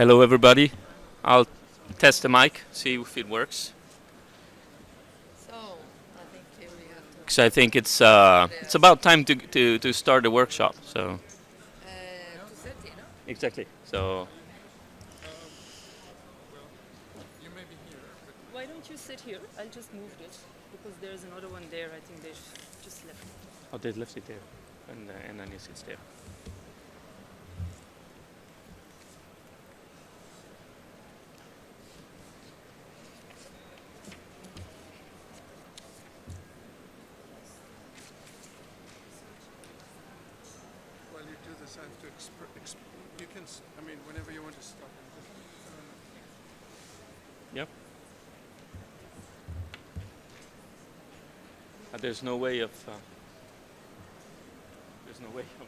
Hello, everybody. I'll test the mic, see if it works. So, I think we have to. Because I think it's about time to start the workshop. So 2:30, no? exactly. So Why don't you sit here? I'll just move it because there's another one there. I think they just left. oh, they left it there, and then it sits there. While you do this, I have to you can, I mean, whenever you want to stop. Yep. There's no way of. There's no way of.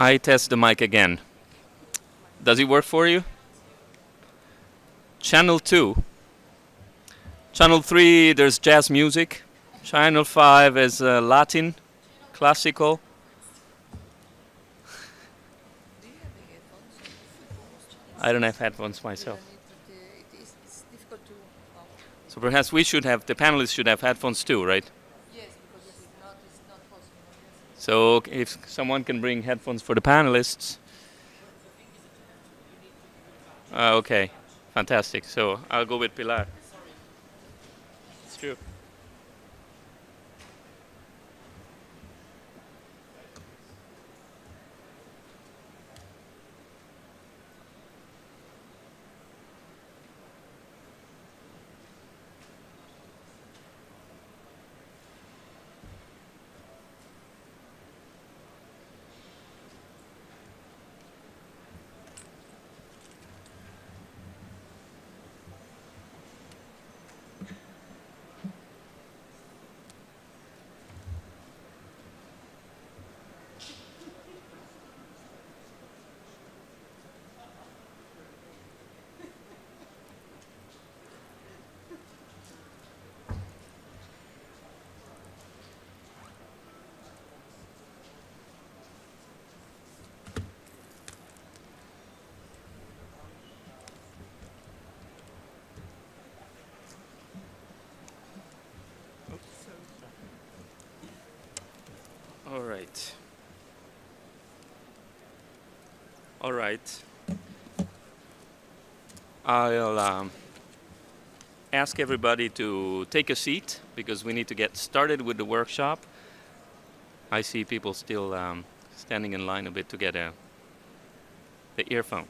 I test the mic again. Does it work for you? Channel 2. Channel 3, there's jazz music. Channel 5 is Latin, classical. Do you have the headphones? I don't have headphones myself. It's difficult to. So perhaps we should have, the panelists should have headphones too, right? Yes, because if it's not possible. So if someone can bring headphones for the panelists. Okay, fantastic. So I'll go with Pilar. It's true. All right. All right. I'll ask everybody to take a seat because we need to get started with the workshop. I see people still standing in line a bit to get the earphone.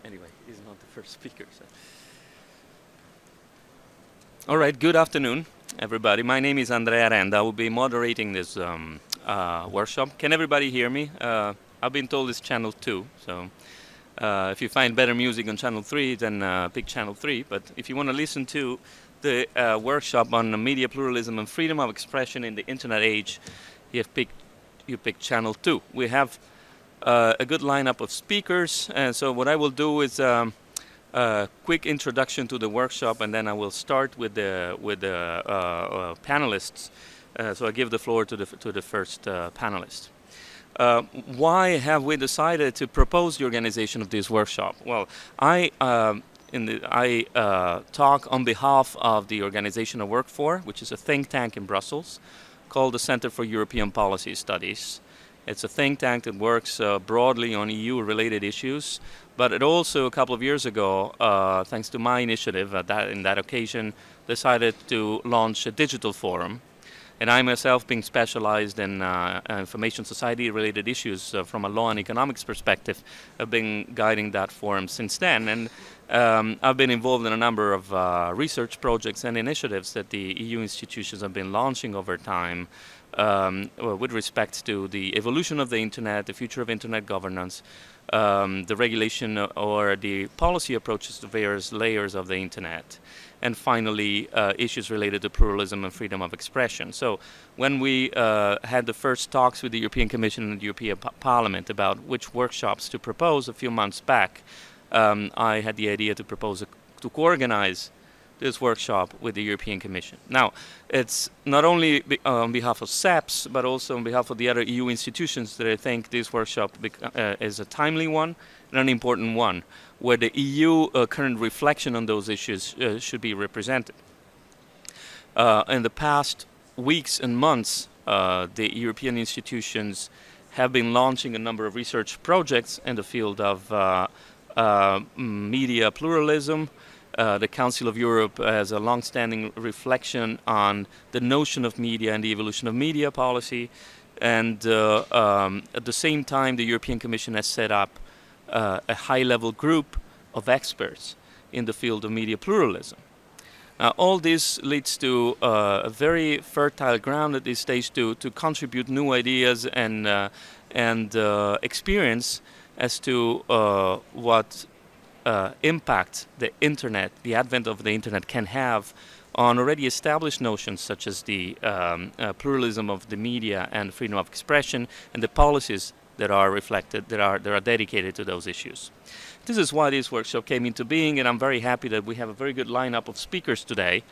Anyway, he's not the first speaker. So. All right, good afternoon, everybody. My name is Andrea Renda. I will be moderating this workshop. Can everybody hear me? I've been told it's channel 2, so If you find better music on channel 3, then pick channel 3. But if you want to listen to the workshop on media pluralism and freedom of expression in the internet age, you pick channel 2. We have a good lineup of speakers, and so what I will do is a quick introduction to the workshop, and then I will start with the panelists. So I give the floor to the first panelist. Why have we decided to propose the organization of this workshop? Well, I talk on behalf of the organization I work for, which is a think tank in Brussels called the Center for European Policy Studies. It's a think tank that works broadly on EU-related issues, but it also, a couple of years ago, thanks to my initiative in that occasion, decided to launch a digital forum. And I myself, being specialized in information society-related issues from a law and economics perspective, have been guiding that forum since then. And I've been involved in a number of research projects and initiatives that the EU institutions have been launching over time with respect to the evolution of the Internet, the future of Internet governance, the regulation or the policy approaches to various layers of the Internet, and finally issues related to pluralism and freedom of expression. So when we had the first talks with the European Commission and the European Parliament about which workshops to propose a few months back, I had the idea to propose to co-organize this workshop with the European Commission. Now, it's not only on behalf of SEPS, but also on behalf of the other EU institutions that I think this workshop is a timely one and an important one, where the EU current reflection on those issues should be represented. In the past weeks and months, the European institutions have been launching a number of research projects in the field of media pluralism. The Council of Europe has a long-standing reflection on the notion of media and the evolution of media policy, and at the same time the European Commission has set up a high-level group of experts in the field of media pluralism. All this leads to a very fertile ground at this stage to contribute new ideas and experience as to what impact the Internet, the advent of the Internet, can have on already established notions such as the pluralism of the media and freedom of expression, and the policies that are reflected, that are dedicated to those issues. This is why this workshop came into being, and I'm very happy that we have a very good lineup of speakers today.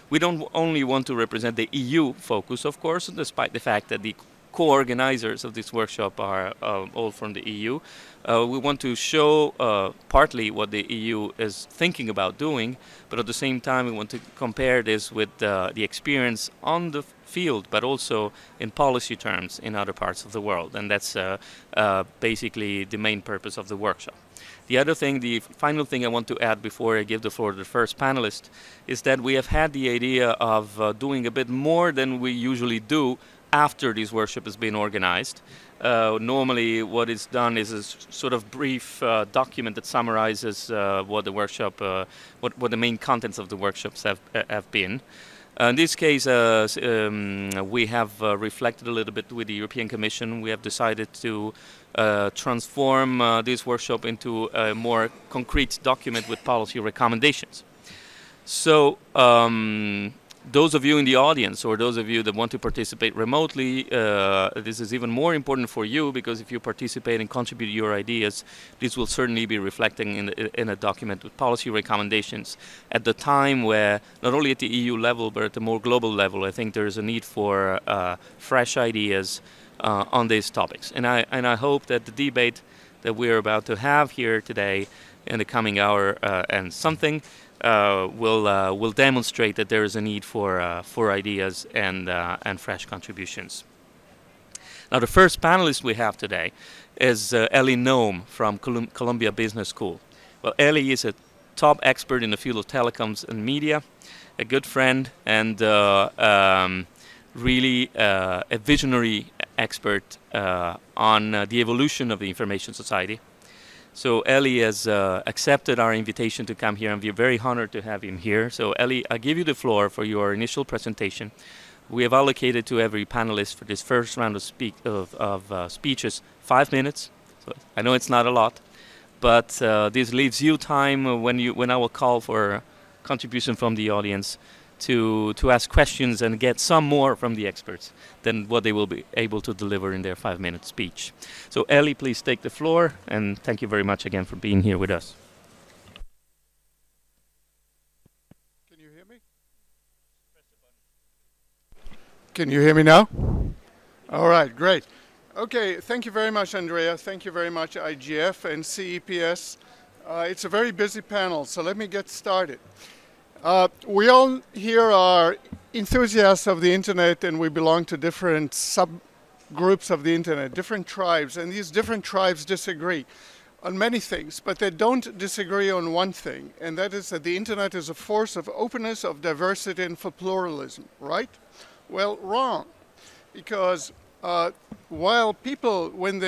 We don't only want to represent the EU focus, of course, despite the fact that the co-organizers of this workshop are all from the EU. We want to show partly what the EU is thinking about doing, but at the same time we want to compare this with the experience on the field, but also in policy terms in other parts of the world. And that's basically the main purpose of the workshop. The other thing, the final thing I want to add before I give the floor to the first panelist, is that we have had the idea of doing a bit more than we usually do after this workshop has been organized. Normally what is done is a sort of brief document that summarizes what the workshop, what the main contents of the workshops have been. In this case, we have reflected a little bit with the European Commission. We have decided to transform this workshop into a more concrete document with policy recommendations. So those of you in the audience, or those of you that want to participate remotely, this is even more important for you, because if you participate and contribute your ideas, this will certainly be reflecting in a document with policy recommendations at the time where, not only at the EU level, but at the more global level, I think there is a need for fresh ideas on these topics. And I hope that the debate that we're about to have here today in the coming hour and something will demonstrate that there is a need for ideas and fresh contributions. Now, the first panelist we have today is Ellie Noam from Columbia Business School. Well, Ellie is a top expert in the field of telecoms and media, a good friend, and really a visionary expert on the evolution of the information society. So Ellie has accepted our invitation to come here, and we're very honored to have him here. So Ellie, I give you the floor for your initial presentation. We have allocated to every panelist for this first round of speeches 5 minutes. So I know it's not a lot, but this leaves you time when I will call for contribution from the audience to ask questions and get some more from the experts than what they will be able to deliver in their 5-minute speech. So Ellie, please take the floor, and thank you very much again for being here with us. Can you hear me? Can you hear me now? All right, great. Okay, thank you very much, Andrea. Thank you very much, IGF and CEPS. It's a very busy panel, so let me get started. We all here are enthusiasts of the internet, and we belong to different subgroups of the internet, different tribes, and these different tribes disagree on many things, but they don't disagree on one thing, and that is that the internet is a force of openness, of diversity, and for pluralism, right? Well, wrong, because while people, what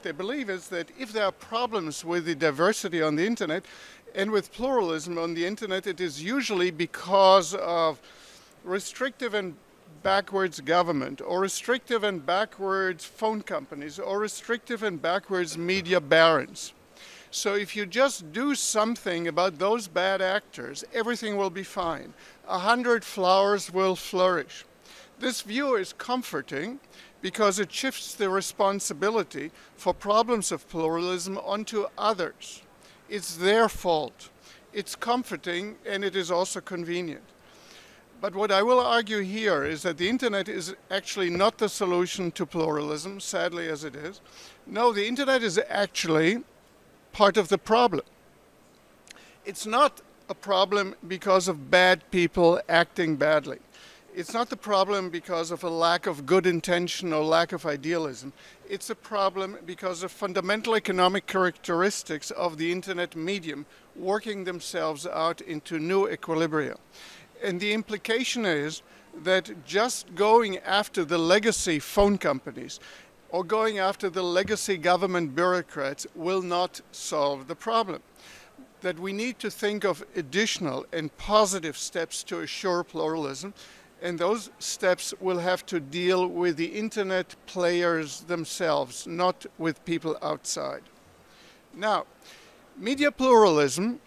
they believe is that if there are problems with the diversity on the internet and with pluralism on the internet, it is usually because of restrictive and backwards government, or restrictive and backwards phone companies, or restrictive and backwards media barons. So if you just do something about those bad actors, everything will be fine. 100 flowers will flourish. This view is comforting because it shifts the responsibility for problems of pluralism onto others. It's their fault. It's comforting, and it is also convenient. But what I will argue here is that the internet is actually not the solution to pluralism, sadly as it is. No, the internet is actually part of the problem. It's not a problem because of bad people acting badly. It's not the problem because of a lack of good intention or lack of idealism. It's a problem because of fundamental economic characteristics of the internet medium working themselves out into new equilibria. And the implication is that just going after the legacy phone companies or going after the legacy government bureaucrats will not solve the problem. That we need to think of additional and positive steps to assure pluralism, and those steps will have to deal with the internet players themselves, not with people outside. Now, media pluralism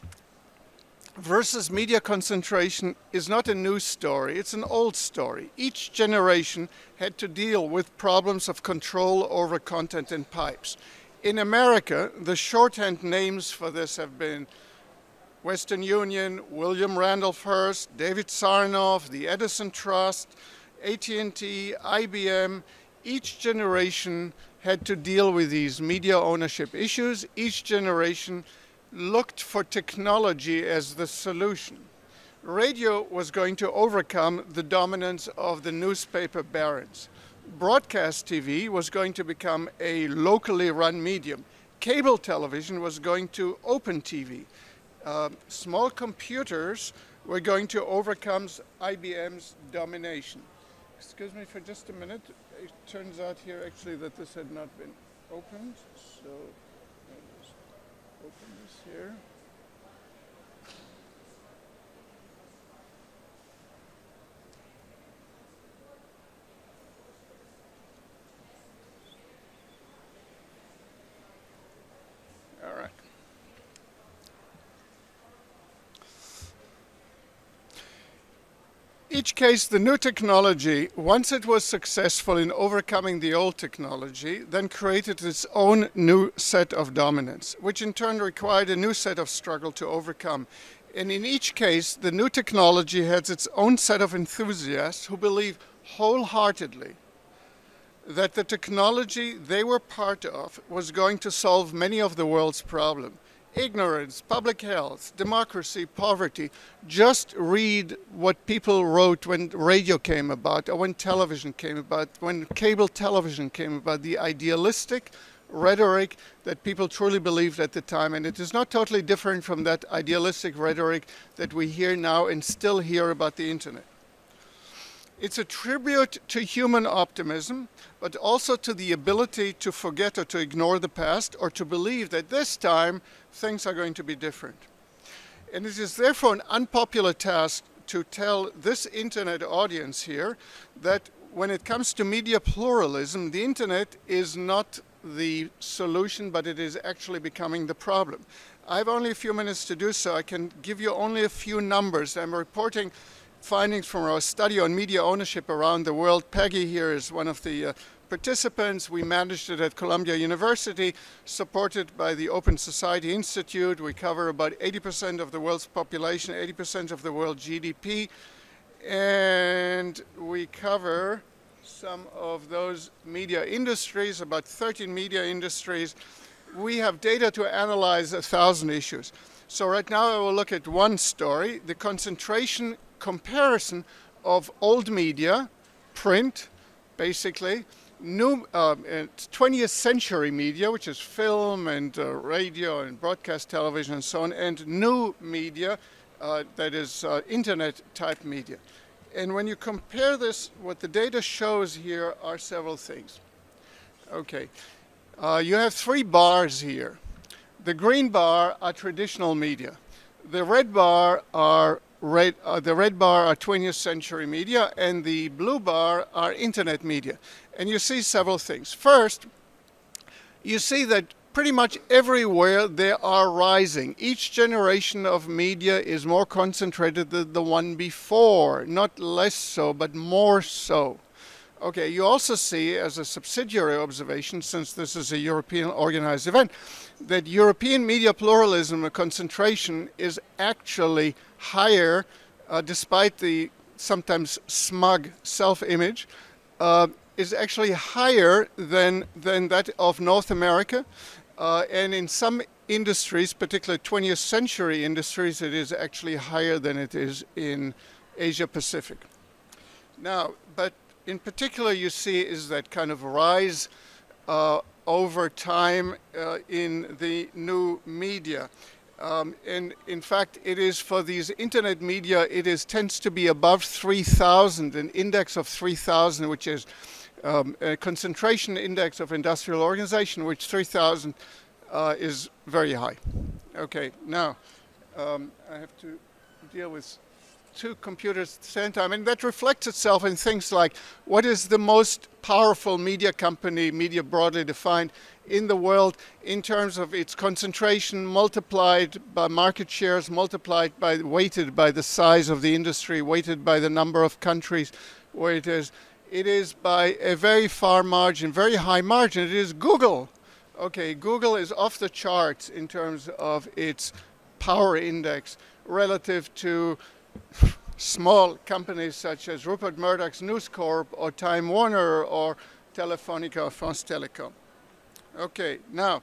versus media concentration is not a new story, it's an old story. Each generation had to deal with problems of control over content and pipes. In America, the shorthand names for this have been Western Union, William Randolph Hearst, David Sarnoff, the Edison Trust, AT&T, IBM. Each generation had to deal with these media ownership issues. Each generation looked for technology as the solution. Radio was going to overcome the dominance of the newspaper barons. Broadcast TV was going to become a locally run medium. Cable television was going to open TV. Small computers were going to overcome IBM's domination. Excuse me for just a minute. It turns out here actually that this had not been opened. So I'll just open this here. All right. Each case, the new technology, once it was successful in overcoming the old technology, then created its own new set of dominance, which in turn required a new set of struggle to overcome. And in each case, the new technology has its own set of enthusiasts who believe wholeheartedly that the technology they were part of was going to solve many of the world's problems. Ignorance, public health, democracy, poverty. Just read what people wrote when radio came about, or when television came about, when cable television came about, the idealistic rhetoric that people truly believed at the time. And it is not totally different from that idealistic rhetoric that we hear now and still hear about the internet. It's a tribute to human optimism, but also to the ability to forget or to ignore the past, or to believe that this time things are going to be different. And it is therefore an unpopular task to tell this internet audience here that when it comes to media pluralism, the internet is not the solution, but it is actually becoming the problem. I have only a few minutes to do so. I can give you only a few numbers. I'm reporting findings from our study on media ownership around the world. Peggy here is one of the participants. We managed it at Columbia University, supported by the Open Society Institute. We cover about 80% of the world's population, 80% of the world GDP, and we cover some of those media industries, about 13 media industries. We have data to analyze 1,000 issues. So right now I will look at one story, the concentration comparison of old media, print, basically, new 20th century media, which is film and radio and broadcast television and so on, and new media, that is internet type media. And when you compare this, what the data shows here are several things. Okay, you have 3 bars here. The green bar are traditional media. The red bar are 20th century media, and the blue bar are internet media. And you see several things. First, you see that pretty much everywhere they are rising. Each generation of media is more concentrated than the one before. Not less so, but more so. Okay, you also see, as a subsidiary observation, since this is a European organized event, that European media pluralism and concentration is actually higher, despite the sometimes smug self-image, is actually higher than that of North America. And in some industries, particularly 20th century industries, it is actually higher than it is in Asia Pacific. Now, but in particular, you see is that kind of rise over time in the new media. And in fact, it is for these internet media, it tends to be above 3,000, an index of 3,000, which is a concentration index of industrial organization, which 3,000 is very high. Okay, now I have to deal with 2 computers at the same time, and that reflects itself in things like what is the most powerful media company, media broadly defined, in the world in terms of its concentration multiplied by market shares, multiplied by, weighted by the size of the industry, weighted by the number of countries where it is. It is by a very far margin, very high margin. It is Google. Okay, Google is off the charts in terms of its power index relative to small companies such as Rupert Murdoch's News Corp or Time Warner or Telefonica or France Telecom. Okay, now,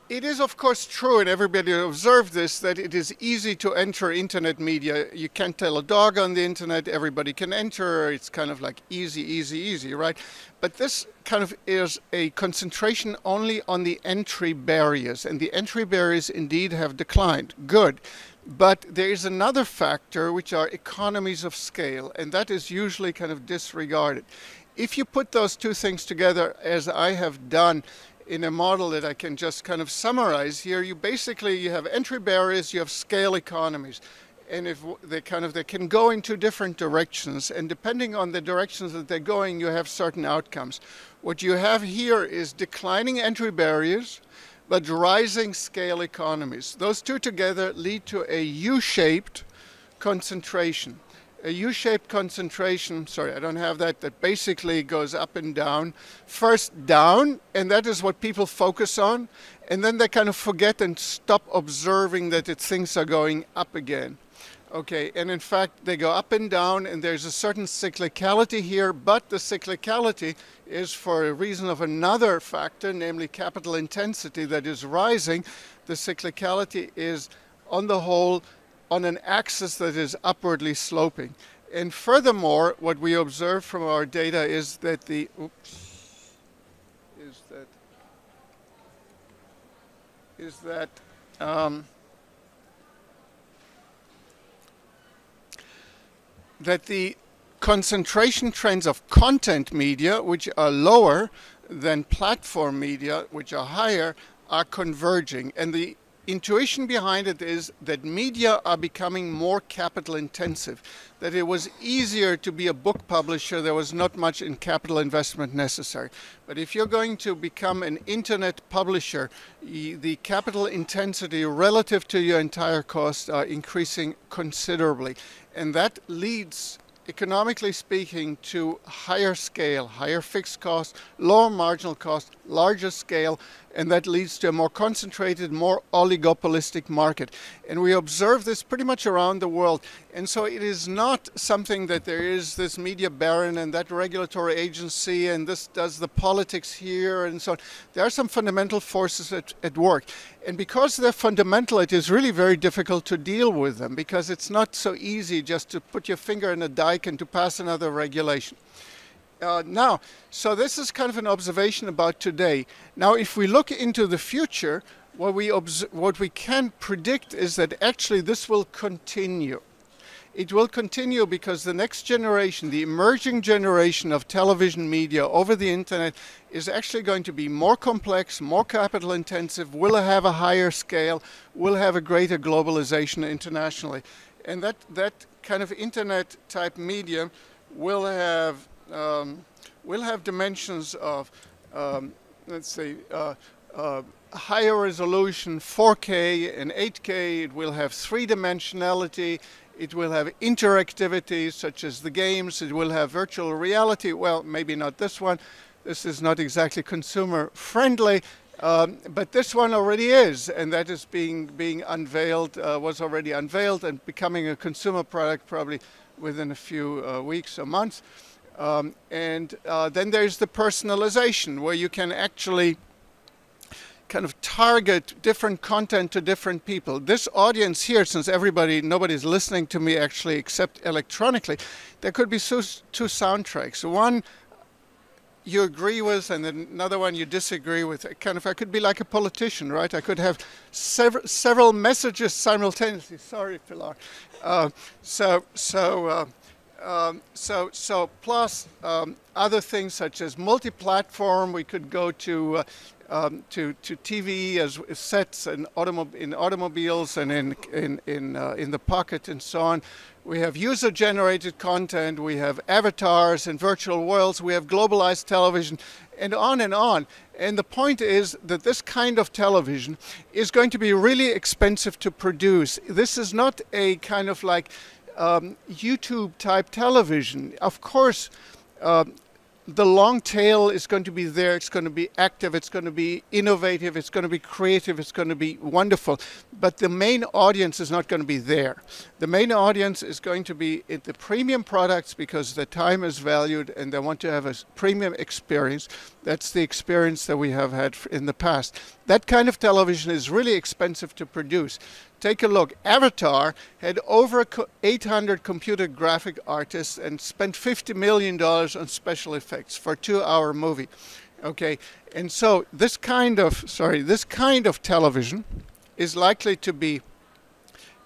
it is of course true, and everybody observed this, that it is easy to enter internet media. You can't tell a dog on the internet, everybody can enter, it's kind of like easy, easy, easy, right? But this kind of is a concentration only on the entry barriers, and the entry barriers indeed have declined. Good. But there is another factor, which are economies of scale, and that is usually kind of disregarded. If you put those 2 things together, as I have done in a model that I can just kind of summarize here, you have entry barriers, you have scale economies. And if they can go in 2 different directions, and depending on the directions that they're going, you have certain outcomes. What you have here is declining entry barriers, but rising scale economies. Those 2 together lead to a U-shaped concentration. A U-shaped concentration, sorry, I don't have that basically goes up and down. First down, and that is what people focus on, and then they kind of forget and stop observing that things are going up again. Okay, and in fact, they go up and down, and there's a certain cyclicality here, but the cyclicality is for a reason of another factor, namely capital intensity that is rising. The cyclicality is, on the whole, on an axis that is upwardly sloping. And furthermore, what we observe from our data is that that the concentration trends of content media, which are lower than platform media, which are higher, are converging. And the intuition behind it is that media are becoming more capital intensive, that it was easier to be a book publisher. There was not much in capital investment necessary. But if you're going to become an internet publisher, the capital intensity relative to your entire cost are increasing considerably. And that leads, economically speaking, to higher scale, higher fixed cost, lower marginal cost, larger scale, and that leads to a more concentrated, more oligopolistic market. And we observe this pretty much around the world. And so it is not something that there is this media baron and that regulatory agency and this does the politics here and so on. There are some fundamental forces at work. And because they're fundamental, it is really very difficult to deal with them, because it's not so easy just to put your finger in a dike and to pass another regulation. Now, so this is kind of an observation about today. Now, if we look into the future, what we can predict is that actually this will continue. It will continue because the next generation, the emerging generation of television media over the internet, is actually going to be more complex, more capital intensive, will have a higher scale, will have a greater globalization internationally. And that kind of internet type medium will have dimensions of, let's say, higher resolution, 4K and 8K. It will have three-dimensionality. It will have interactivity, such as the games. It will have virtual reality. Well, maybe not this one. This is not exactly consumer friendly, but this one already is, and that is being unveiled, was already unveiled and becoming a consumer product probably within a few weeks or months. And then there's the personalization, where you can actually kind of target different content to different people. This audience here, since nobody's listening to me actually except electronically, there could be two soundtracks. One you agree with and then another one you disagree with. I could be like a politician, right? I could have several messages simultaneously. Sorry, Pilar. Plus other things such as multi-platform. We could go to TV as sets in automobiles and in the pocket and so on. We have user-generated content. We have avatars and virtual worlds. We have globalized television, and on and on. And the point is that this kind of television is going to be really expensive to produce. This is not a kind of like YouTube type television. Of course, the long tail is going to be there. It's going to be active. It's going to be innovative. It's going to be creative. It's going to be wonderful. But the main audience is not going to be there. The main audience is going to be at the premium products, because the time is valued and they want to have a premium experience. That's the experience that we have had in the past. That kind of television is really expensive to produce. Take a look. Avatar had over 800 computer graphic artists and spent $50 million on special effects for a 2-hour movie. Okay, and so this kind of television is likely to be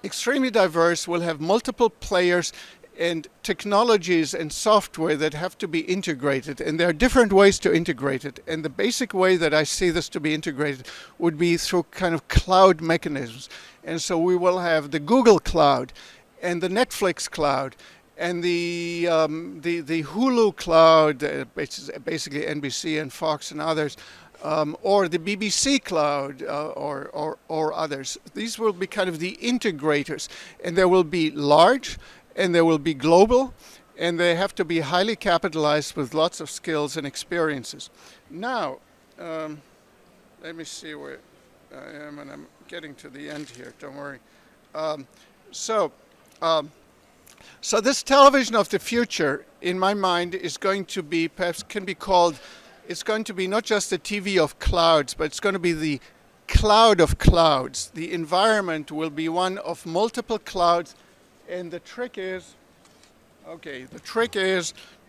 extremely diverse, will have multiple players and technologies and software that have to be integrated, and there are different ways to integrate it. And the basic way that I see this to be integrated would be through kind of cloud mechanisms. And so we will have the Google cloud and the Netflix cloud and the Hulu cloud, basically NBC and Fox and others, or the BBC cloud or others. These will be kind of the integrators, and they will be large, and they will be global, and they have to be highly capitalized with lots of skills and experiences. Now, let me see where I am, and I'm getting to the end here, don't worry. So this television of the future, in my mind, is going to be, perhaps can be called, it's going to be not just the TV of clouds, but it's going to be the cloud of clouds. The environment will be one of multiple clouds. And the trick is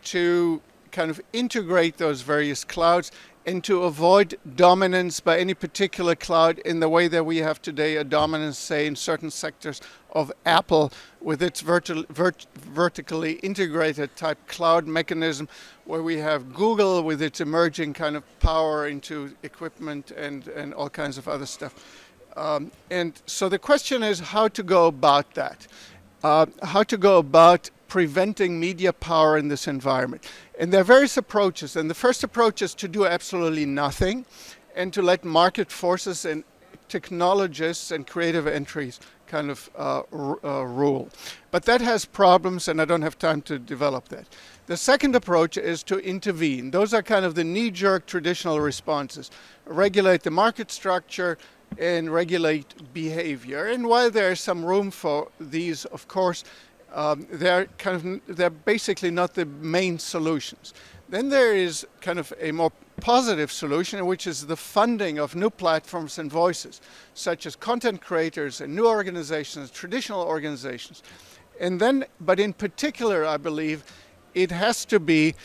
to kind of integrate those various clouds and to avoid dominance by any particular cloud in the way that we have today a dominance, say, in certain sectors of Apple with its vertically integrated type cloud mechanism, where we have Google with its emerging kind of power into equipment and all kinds of other stuff. And so the question is how to go about that, how to go about preventing media power in this environment. And there are various approaches. And the first approach is to do absolutely nothing and to let market forces and technologists and creative entries kind of rule. But that has problems, and I don't have time to develop that. The second approach is to intervene. Those are kind of the knee-jerk traditional responses. Regulate the market structure and regulate behavior. And while there is some room for these, of course, they're basically not the main solutions. Then there is kind of a more positive solution, which is the funding of new platforms and voices, such as content creators and new organizations, traditional organizations. And then, but in particular, I believe, it has to be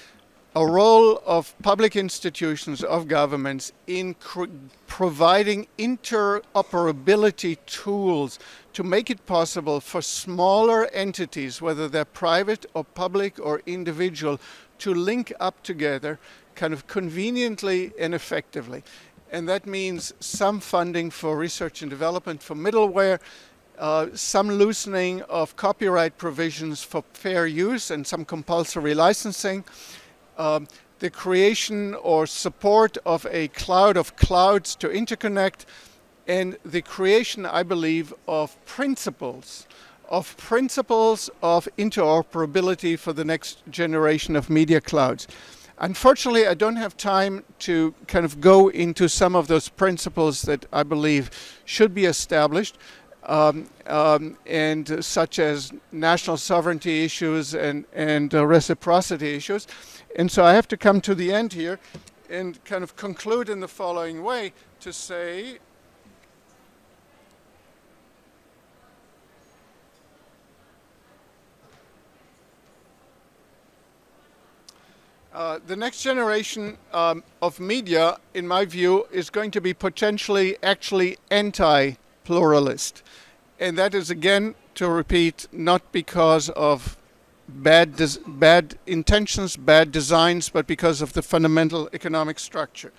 a role of public institutions, of governments, in providing interoperability tools to make it possible for smaller entities, whether they're private or public or individual, to link up together kind of conveniently and effectively. And that means some funding for research and development for middleware, some loosening of copyright provisions for fair use and some compulsory licensing, the creation or support of a cloud of clouds to interconnect, and the creation, I believe, of principles of interoperability for the next generation of media clouds. Unfortunately, I don't have time to kind of go into some of those principles that I believe should be established, and such as national sovereignty issues and reciprocity issues. And so I have to come to the end here and kind of conclude in the following way to say, the next generation of media, in my view, is going to be potentially actually anti-pluralist. And that is, again, to repeat, not because of bad intentions, bad designs, but because of the fundamental economic structure.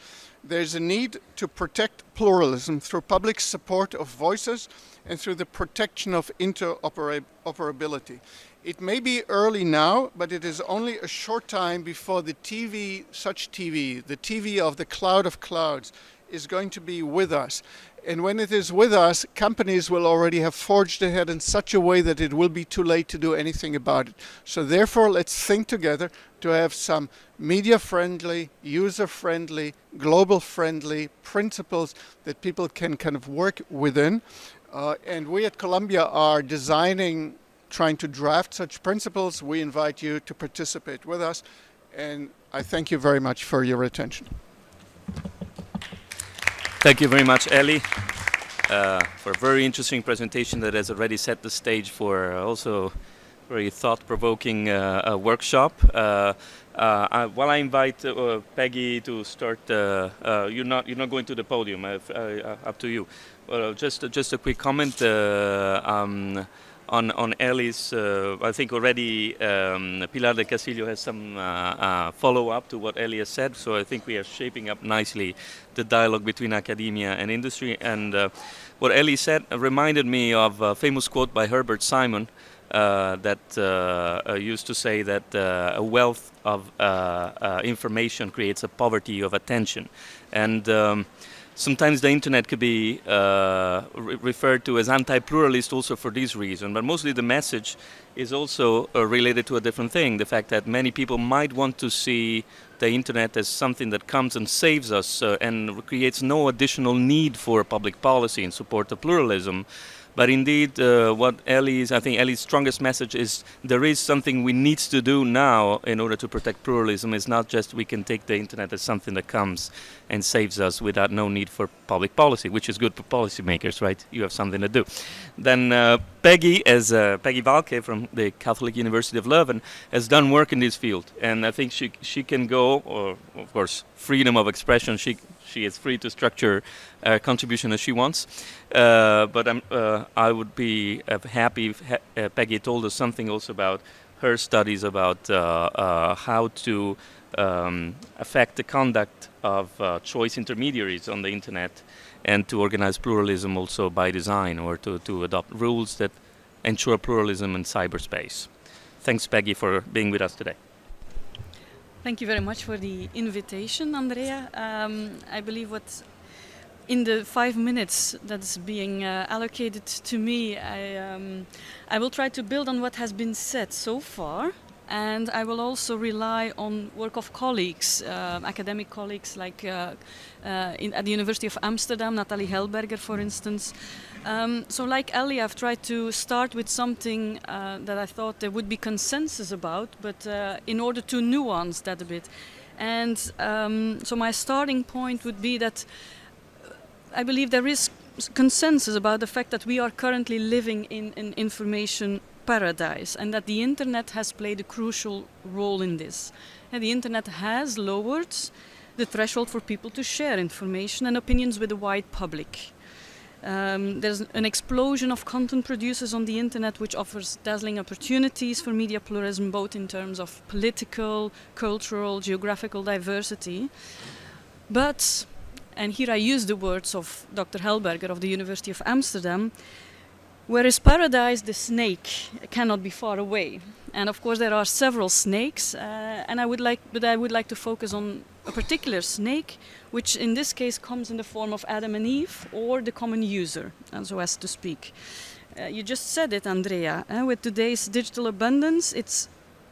There's a need to protect pluralism through public support of voices and through the protection of interoperability. It may be early now, but it is only a short time before the TV, the TV of the cloud of clouds, is going to be with us. And when it is with us, companies will already have forged ahead in such a way that it will be too late to do anything about it. So therefore, let's think together to have some media-friendly, user-friendly, global-friendly principles that people can kind of work within. And we at Columbia are trying to draft such principles. We invite you to participate with us. And I thank you very much for your attention. Thank you very much, Eli, for a very interesting presentation that has already set the stage for also very thought-provoking workshop. While I invite Peggy to start, you're not going to the podium. Up to you. Well, just a quick comment on Eli's. I think already Pilar del Castillo has some follow-up to what Eli has said. So I think we are shaping up nicely the dialogue between academia and industry. And what Eli said reminded me of a famous quote by Herbert Simon that used to say that a wealth of information creates a poverty of attention. And sometimes the internet could be referred to as anti-pluralist also for this reason, but mostly the message is also related to a different thing, the fact that many people might want to see the internet as something that comes and saves us and creates no additional need for public policy in support of pluralism. But indeed, I think Eli's strongest message is there is something we need to do now in order to protect pluralism. It's not just we can take the internet as something that comes and saves us without no need for public policy, which is good for policymakers, right? You have something to do. Then Peggy Valke from the Catholic University of Leuven has done work in this field, and I think she can go, or of course, freedom of expression. She is free to structure contribution as she wants, but I would be happy if Peggy told us something also about her studies about how to affect the conduct of choice intermediaries on the internet, and to organize pluralism also by design, or to adopt rules that ensure pluralism in cyberspace. Thanks, Peggy, for being with us today. Thank you very much for the invitation, Andrea. I believe in the 5 minutes that's being allocated to me, I will try to build on what has been said so far, and I will also rely on work of colleagues, academic colleagues like at the University of Amsterdam, Nathalie Helberger, for instance. So like Ellie, I've tried to start with something that I thought there would be consensus about, but in order to nuance that a bit. And so my starting point would be that I believe there is consensus about the fact that we are currently living in an information paradise, and that the internet has played a crucial role in this. And the internet has lowered the threshold for people to share information and opinions with the wide public. There's an explosion of content producers on the internet, which offers dazzling opportunities for media pluralism, both in terms of political, cultural, geographical diversity. But, and here I use the words of Dr. Helberger of the University of Amsterdam, where is paradise, the snake cannot be far away. And of course there are several snakes, and I would like to focus on a particular snake, which in this case comes in the form of Adam and Eve, or the common user, and so as to speak. You just said it, Andrea. With today's digital abundance, it's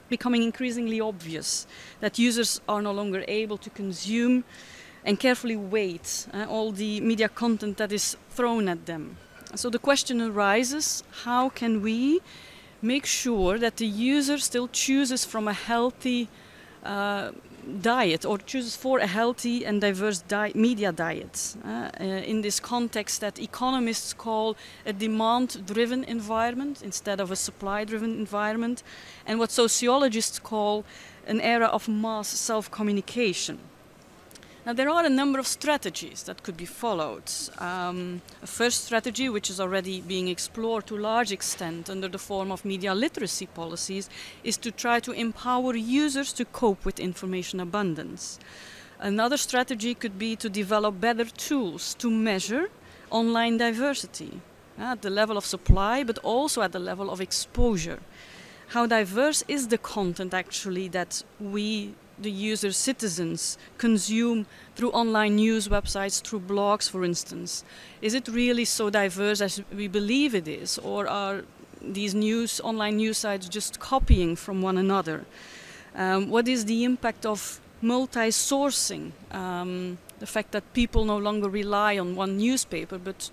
becoming increasingly obvious that users are no longer able to consume and carefully weigh all the media content that is thrown at them. So the question arises, how can we make sure that the user still chooses from a healthy diet, or chooses for a healthy and diverse media diet, in this context that economists call a demand-driven environment instead of a supply-driven environment, and what sociologists call an era of mass self-communication. Now, there are a number of strategies that could be followed. A first strategy, which is already being explored to a large extent under the form of media literacy policies, is to try to empower users to cope with information abundance. Another strategy could be to develop better tools to measure online diversity at the level of supply, but also at the level of exposure. How diverse is the content actually that we, the users, citizens, consume through online news websites, through blogs, for instance? Is it really so diverse as we believe it is, or are these online news sites just copying from one another? What is the impact of multi-sourcing? The fact that people no longer rely on one newspaper, but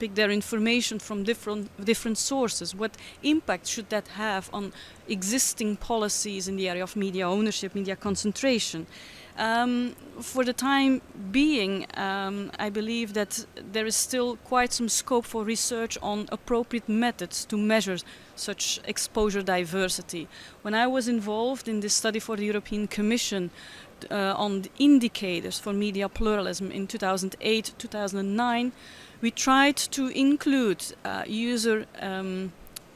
pick their information from different sources. What impact should that have on existing policies in the area of media ownership, media concentration? For the time being, I believe that there is still quite some scope for research on appropriate methods to measure such exposure diversity. When I was involved in this study for the European Commission on the indicators for media pluralism in 2008-2009, we tried to include user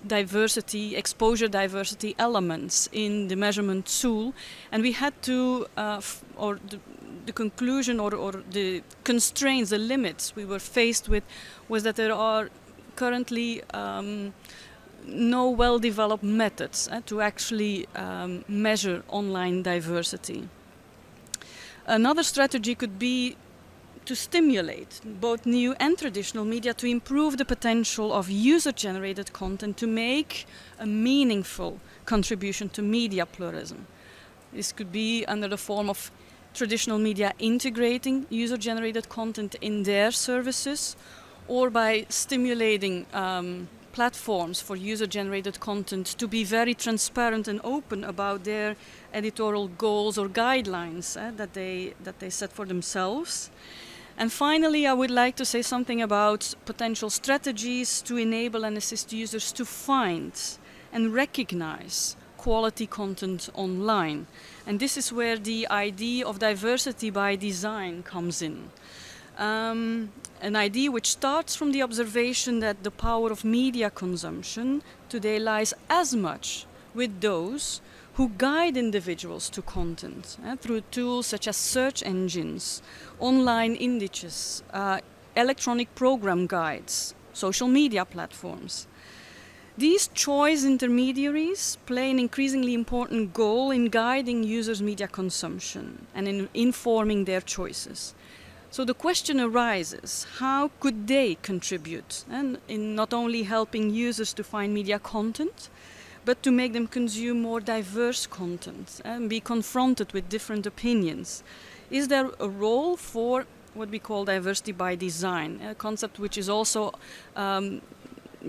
diversity, exposure diversity elements in the measurement tool, and we had to, the conclusion or the constraints, the limits we were faced with was that there are currently no well-developed methods to actually measure online diversity. Another strategy could be to stimulate both new and traditional media to improve the potential of user-generated content to make a meaningful contribution to media pluralism. This could be under the form of traditional media integrating user-generated content in their services, or by stimulating platforms for user-generated content to be very transparent and open about their editorial goals or guidelines that they set for themselves. And finally, I would like to say something about potential strategies to enable and assist users to find and recognize quality content online. And this is where the idea of diversity by design comes in. An idea which starts from the observation that the power of media consumption today lies as much with those who guide individuals to content through tools such as search engines, online indices, electronic program guides, social media platforms. These choice intermediaries play an increasingly important role in guiding users' media consumption and in informing their choices. So the question arises, how could they contribute in not only helping users to find media content, but to make them consume more diverse content and be confronted with different opinions? Is there a role for what we call diversity by design, a concept which is also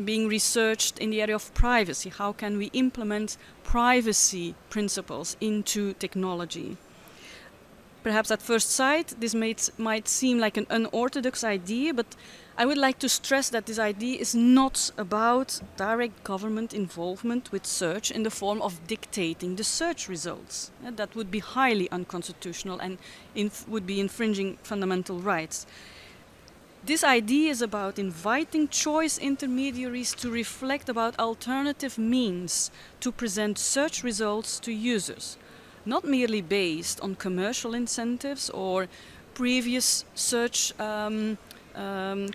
being researched in the area of privacy? How can we implement privacy principles into technology? Perhaps at first sight this might seem like an unorthodox idea, but I would like to stress that this idea is not about direct government involvement with search in the form of dictating the search results. That would be highly unconstitutional and would be infringing fundamental rights. This idea is about inviting choice intermediaries to reflect about alternative means to present search results to users, not merely based on commercial incentives or previous search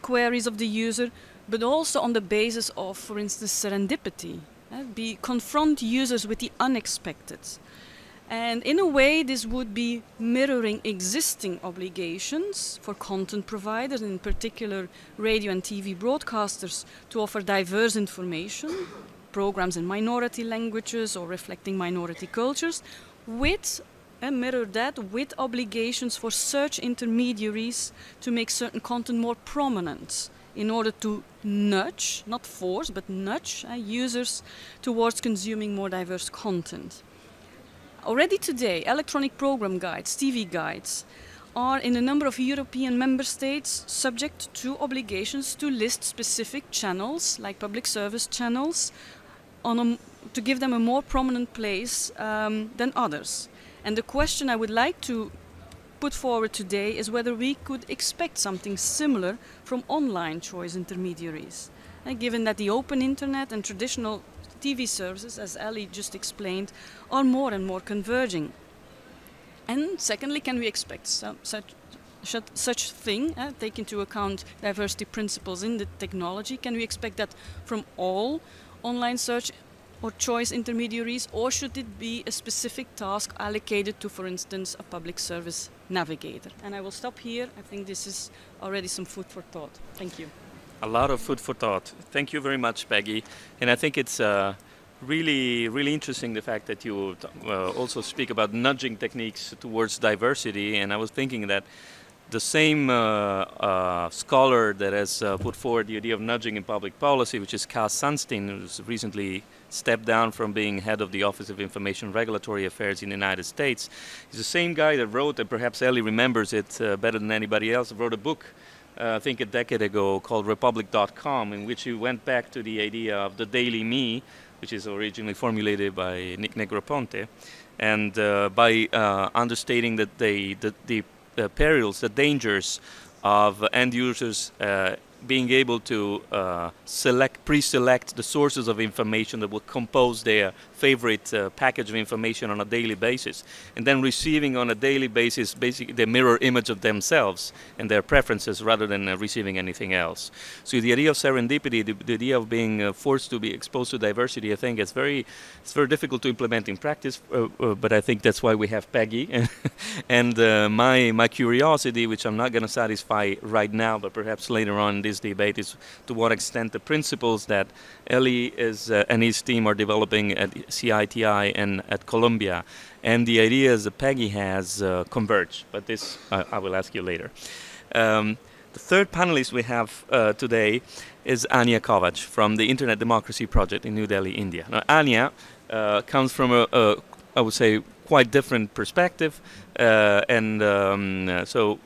queries of the user, but also on the basis of, for instance, serendipity. Confront users with the unexpected. And in a way, this would be mirroring existing obligations for content providers, in particular radio and TV broadcasters, to offer diverse information, programs in minority languages or reflecting minority cultures, with mirror that with obligations for search intermediaries to make certain content more prominent in order to nudge, not force, but nudge users towards consuming more diverse content. Already today, electronic program guides, TV guides, are in a number of European member states subject to obligations to list specific channels, like public service channels, to give them a more prominent place than others. And the question I would like to put forward today is whether we could expect something similar from online choice intermediaries. Given that the open internet and traditional TV services, as Ali just explained, are more and more converging. And secondly, can we expect such thing, take into account diversity principles in the technology? Can we expect that from all online search or choice intermediaries, or should it be a specific task allocated to, for instance, a public service navigator? And I will stop here. I think this is already some food for thought. Thank you. A lot of food for thought. Thank you very much, Peggy. And I think it's really interesting the fact that you also speak about nudging techniques towards diversity. And I was thinking that the same scholar that has put forward the idea of nudging in public policy, which is Cass Sunstein, who's recently stepped down from being head of the Office of Information Regulatory Affairs in the United States, is the same guy that wrote, and perhaps Ellie remembers it better than anybody else, wrote a book I think a decade ago called Republic.com, in which he went back to the idea of the daily me, which is originally formulated by Nick Negroponte, and by understating that the perils, the dangers of end users being able to pre-select the sources of information that will compose their favorite package of information on a daily basis, and then receiving on a daily basis basically the mirror image of themselves and their preferences rather than receiving anything else. So the idea of serendipity, the idea of being forced to be exposed to diversity, I think it's very difficult to implement in practice, but I think that's why we have Peggy. And my curiosity, which I'm not going to satisfy right now, but perhaps later on in this debate, is to what extent the principles that Eli and his team are developing at CITI and at Columbia, and the ideas that Peggy has converge. But this I will ask you later. The third panelist we have today is Anya Kovac from the Internet Democracy Project in New Delhi, India. Now, Anya comes from a I would say, quite different perspective, so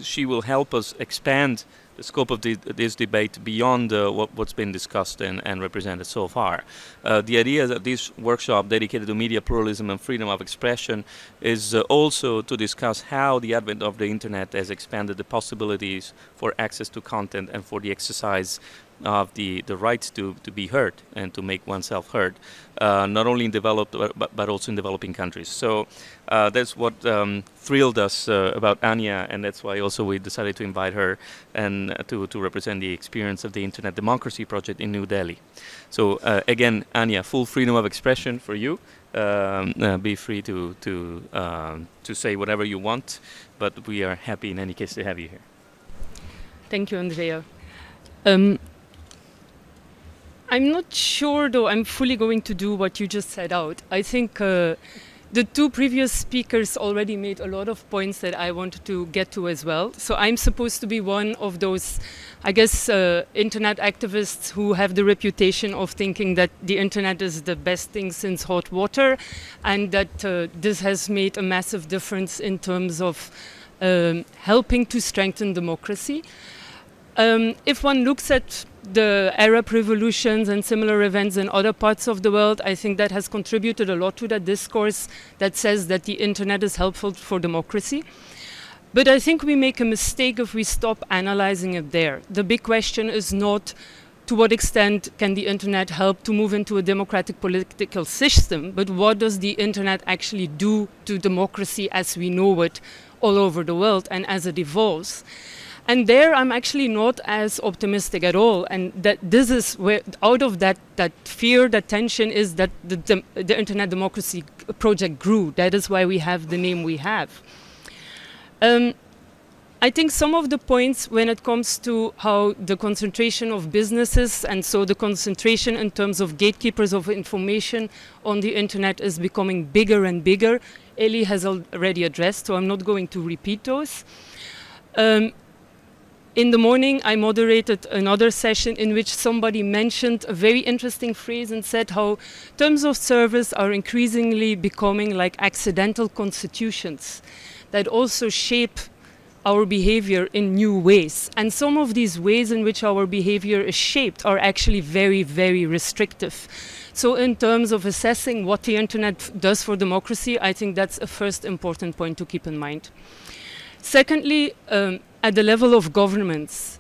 she will help us expand the scope of this debate beyond what's been discussed and represented so far. The idea that this workshop dedicated to media pluralism and freedom of expression is also to discuss how the advent of the internet has expanded the possibilities for access to content and for the exercise of the rights to be heard and to make oneself heard, not only in developed but also in developing countries. So that's what thrilled us about Anya, and that's why also we decided to invite her and to represent the experience of the Internet Democracy Project in New Delhi. So again, Anya, full freedom of expression for you. Be free to say whatever you want, but we are happy in any case to have you here. Thank you, Andrea. I'm not sure, though, I'm fully going to do what you just said out. I think the two previous speakers already made a lot of points that I wanted to get to as well. So I'm supposed to be one of those, I guess, internet activists who have the reputation of thinking that the internet is the best thing since hot water, and that this has made a massive difference in terms of helping to strengthen democracy. If one looks at the Arab revolutions and similar events in other parts of the world, I think that has contributed a lot to that discourse that says that the internet is helpful for democracy. But I think we make a mistake if we stop analyzing it there. The big question is not to what extent can the internet help to move into a democratic political system, but what does the internet actually do to democracy as we know it all over the world and as it evolves. And there I'm actually not as optimistic at all, and that this is where, out of that fear, that tension, is that the Internet Democracy Project grew. That is why we have the name we have. I think some of the points when it comes to how the concentration of businesses, and so the concentration in terms of gatekeepers of information on the internet, is becoming bigger and bigger, Eli has already addressed, so I'm not going to repeat those. In the morning, I moderated another session in which somebody mentioned a very interesting phrase and said how terms of service are increasingly becoming like accidental constitutions that also shape our behavior in new ways. And some of these ways in which our behavior is shaped are actually very, very restrictive. So in terms of assessing what the internet does for democracy, I think that's a first important point to keep in mind. Secondly, at the level of governments,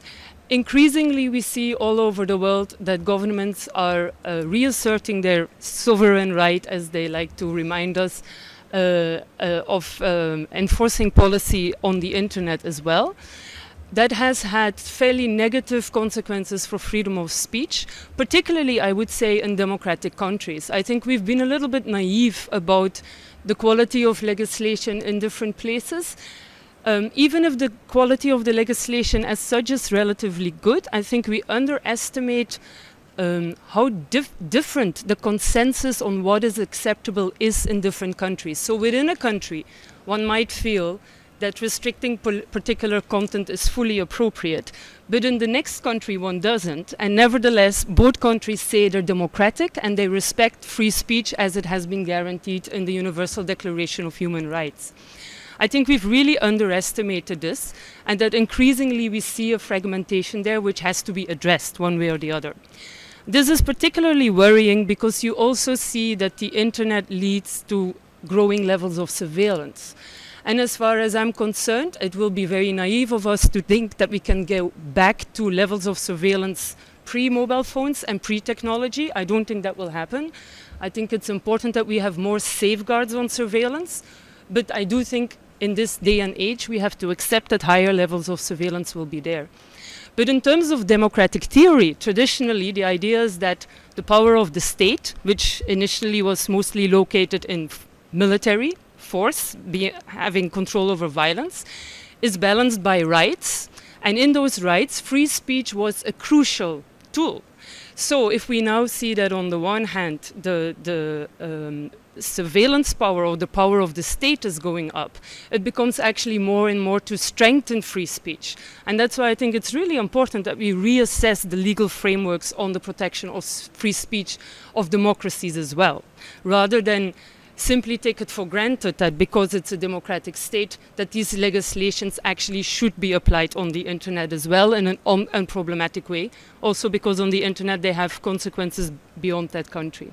increasingly we see all over the world that governments are reasserting their sovereign right, as they like to remind us, of enforcing policy on the internet as well. That has had fairly negative consequences for freedom of speech, particularly, I would say, in democratic countries. I think we've been a little bit naive about the quality of legislation in different places. Even if the quality of the legislation as such is relatively good, I think we underestimate how different the consensus on what is acceptable is in different countries. So within a country, one might feel that restricting particular content is fully appropriate, but in the next country one doesn't, and nevertheless both countries say they're democratic and they respect free speech as it has been guaranteed in the Universal Declaration of Human Rights. I think we've really underestimated this, and that increasingly we see a fragmentation there which has to be addressed one way or the other. This is particularly worrying because you also see that the internet leads to growing levels of surveillance. And as far as I'm concerned, it will be very naive of us to think that we can go back to levels of surveillance pre-mobile phones and pre-technology. I don't think that will happen. I think it's important that we have more safeguards on surveillance, but I do think in this day and age we have to accept that higher levels of surveillance will be there. But in terms of democratic theory, traditionally the idea is that the power of the state, which initially was mostly located in military force, having control over violence, is balanced by rights. And in those rights, free speech was a crucial tool. So if we now see that on the one hand, the surveillance power or the power of the state is going up, it becomes actually more and more to strengthen free speech. And that's why I think it's really important that we reassess the legal frameworks on the protection of free speech of democracies as well, rather than simply take it for granted that because it's a democratic state that these legislations actually should be applied on the internet as well in an unproblematic way, also because on the internet they have consequences beyond that country.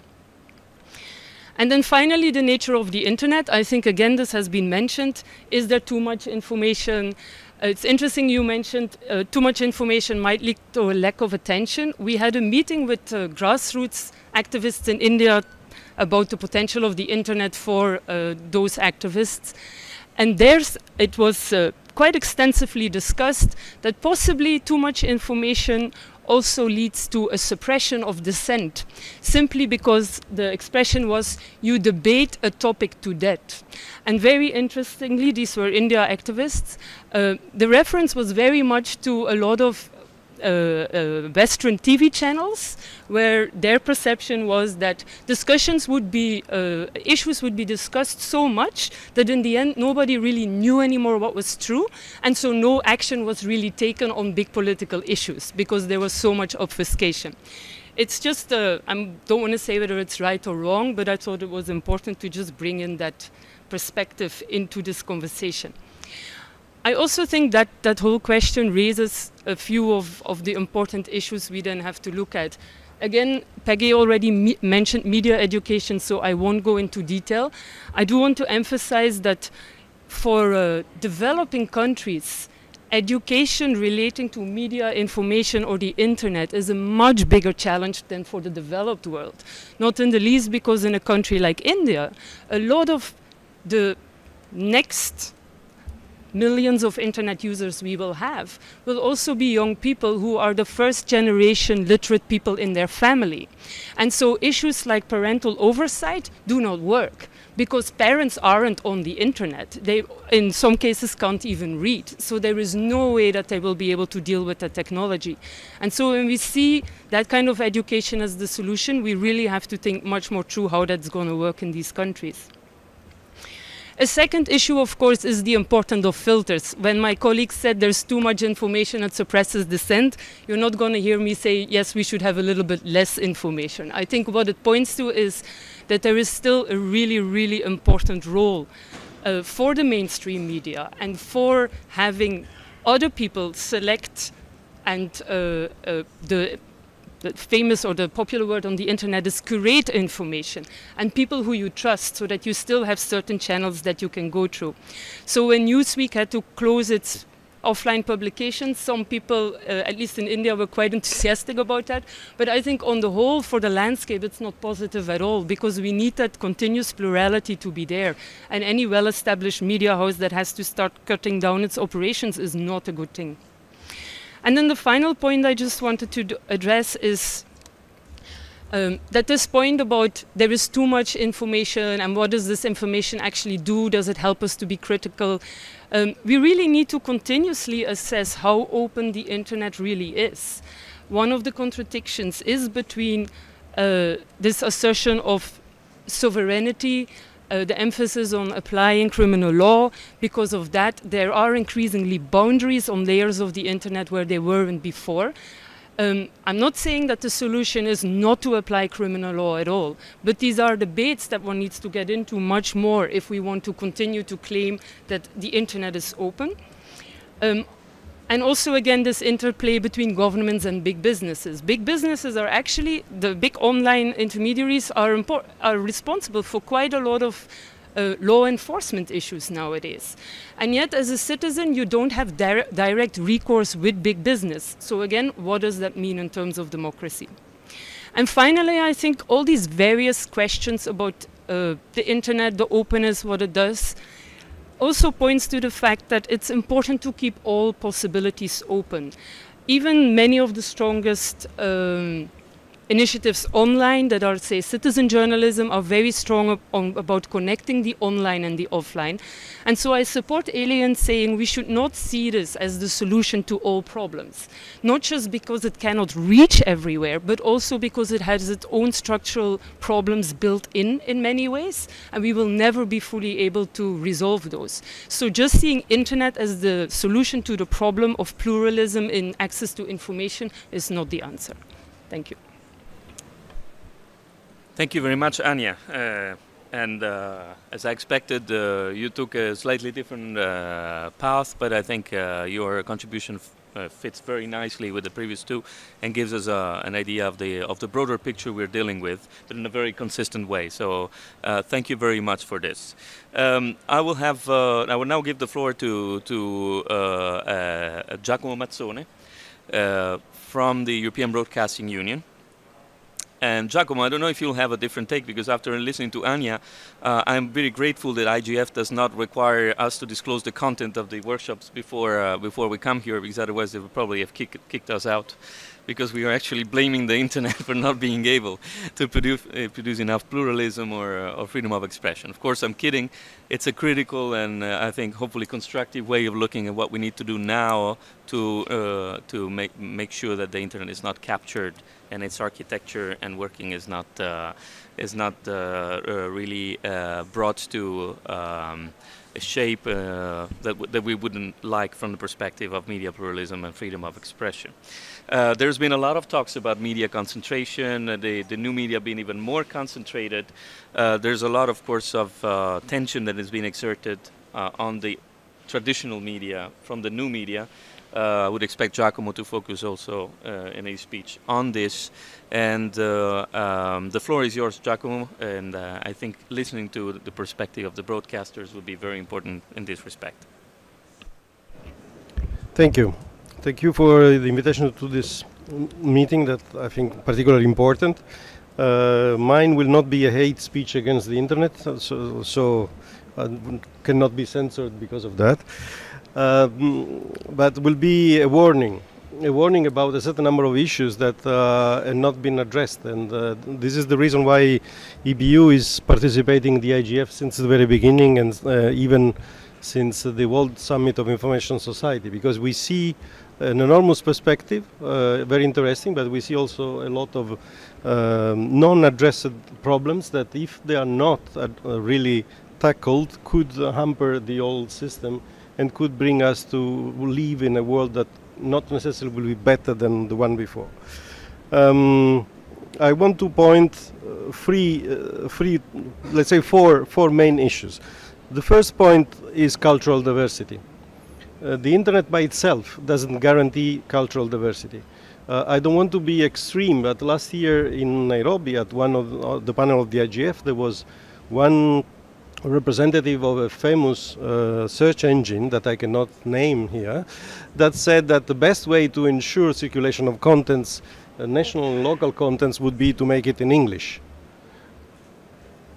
And then finally, the nature of the internet. I think, again, this has been mentioned. Is there too much information? It's interesting you mentioned too much information might lead to a lack of attention. We had a meeting with grassroots activists in India about the potential of the internet for those activists. And it was quite extensively discussed that possibly too much information also leads to a suppression of dissent, simply because the expression was, you debate a topic to death. And very interestingly, these were India activists. The reference was very much to a lot of Western TV channels, where their perception was that discussions would be, issues would be discussed so much that in the end nobody really knew anymore what was true, and so no action was really taken on big political issues because there was so much obfuscation. It's just, I don't want to say whether it's right or wrong, but I thought it was important to just bring in that perspective into this conversation. I also think that that whole question raises a few of the important issues we then have to look at. Again, Peggy already mentioned media education, so I won't go into detail. I do want to emphasize that for developing countries, education relating to media information or the internet is a much bigger challenge than for the developed world. Not in the least because in a country like India, a lot of the next millions of internet users we will have will also be young people who are the first generation literate people in their family. And so issues like parental oversight do not work because parents aren't on the internet. They, in some cases, can't even read. So there is no way that they will be able to deal with the technology. And so when we see that kind of education as the solution, we really have to think much more through how that's going to work in these countries. A second issue, of course, is the importance of filters. When my colleague said there's too much information that suppresses dissent, you're not going to hear me say, yes, we should have a little bit less information. I think what it points to is that there is still a really, really important role for the mainstream media and for having other people select and the famous or the popular word on the internet is curate information and people who you trust so that you still have certain channels that you can go through. So when Newsweek had to close its offline publications, some people, at least in India, were quite enthusiastic about that. But I think on the whole, for the landscape, it's not positive at all because we need that continuous plurality to be there. And any well-established media house that has to start cutting down its operations is not a good thing. And then the final point I just wanted to address is that this point about there is too much information and what does this information actually do? Does it help us to be critical? We really need to continuously assess how open the internet really is. One of the contradictions is between this assertion of sovereignty, the emphasis on applying criminal law. Because of that, there are increasingly boundaries on layers of the internet where they weren't before. I'm not saying that the solution is not to apply criminal law at all, but these are debates that one needs to get into much more if we want to continue to claim that the internet is open. And also, again, this interplay between governments and big businesses. Big businesses are actually, the big online intermediaries are responsible for quite a lot of law enforcement issues nowadays. And yet, as a citizen, you don't have direct recourse with big business. So again, what does that mean in terms of democracy? And finally, I think all these various questions about the internet, the openness, what it does, also points to the fact that it's important to keep all possibilities open. Even many of the strongest initiatives online that are, say, citizen journalism are very strong about connecting the online and the offline. And so I support Elian saying we should not see this as the solution to all problems. Not just because it cannot reach everywhere, but also because it has its own structural problems built in many ways, and we will never be fully able to resolve those. So just seeing internet as the solution to the problem of pluralism in access to information is not the answer. Thank you. Thank you very much, Anja. And as I expected, you took a slightly different path, but I think your contribution fits very nicely with the previous two and gives us an idea of the broader picture we're dealing with, but in a very consistent way. So thank you very much for this. I will now give the floor to Giacomo Mazzone from the European Broadcasting Union. And Giacomo, I don't know if you'll have a different take, because after listening to Anya, I'm very grateful that IGF does not require us to disclose the content of the workshops before we come here, because otherwise they would probably have kicked us out, because we are actually blaming the internet for not being able to produce enough pluralism or freedom of expression. Of course, I'm kidding. It's a critical and I think hopefully constructive way of looking at what we need to do now to make sure that the internet is not captured and its architecture and working is not really brought to a shape that we wouldn't like from the perspective of media pluralism and freedom of expression. There's been a lot of talks about media concentration, the new media being even more concentrated. There's a lot, of course, of tension that has been exerted on the traditional media from the new media. I would expect Giacomo to focus also in his speech on this. And the floor is yours, Giacomo, and I think listening to the perspective of the broadcasters would be very important in this respect. Thank you. Thank you for the invitation to this meeting that I think particularly important. Mine will not be a hate speech against the internet, so cannot be censored because of that. But will be a warning about a certain number of issues that have not been addressed, and this is the reason why EBU is participating in the IGF since the very beginning, and even since the World Summit of Information Society, because we see an enormous perspective, very interesting, but we see also a lot of non-addressed problems that, if they are not really tackled, could hamper the old system and could bring us to live in a world that not necessarily will be better than the one before. I want to point let's say four main issues. The first point is cultural diversity. The internet by itself doesn't guarantee cultural diversity. I don't want to be extreme, but last year in Nairobi at one of the panel of the IGF, there was one representative of a famous search engine that I cannot name here, that said that the best way to ensure circulation of contents, national and local contents, would be to make it in English.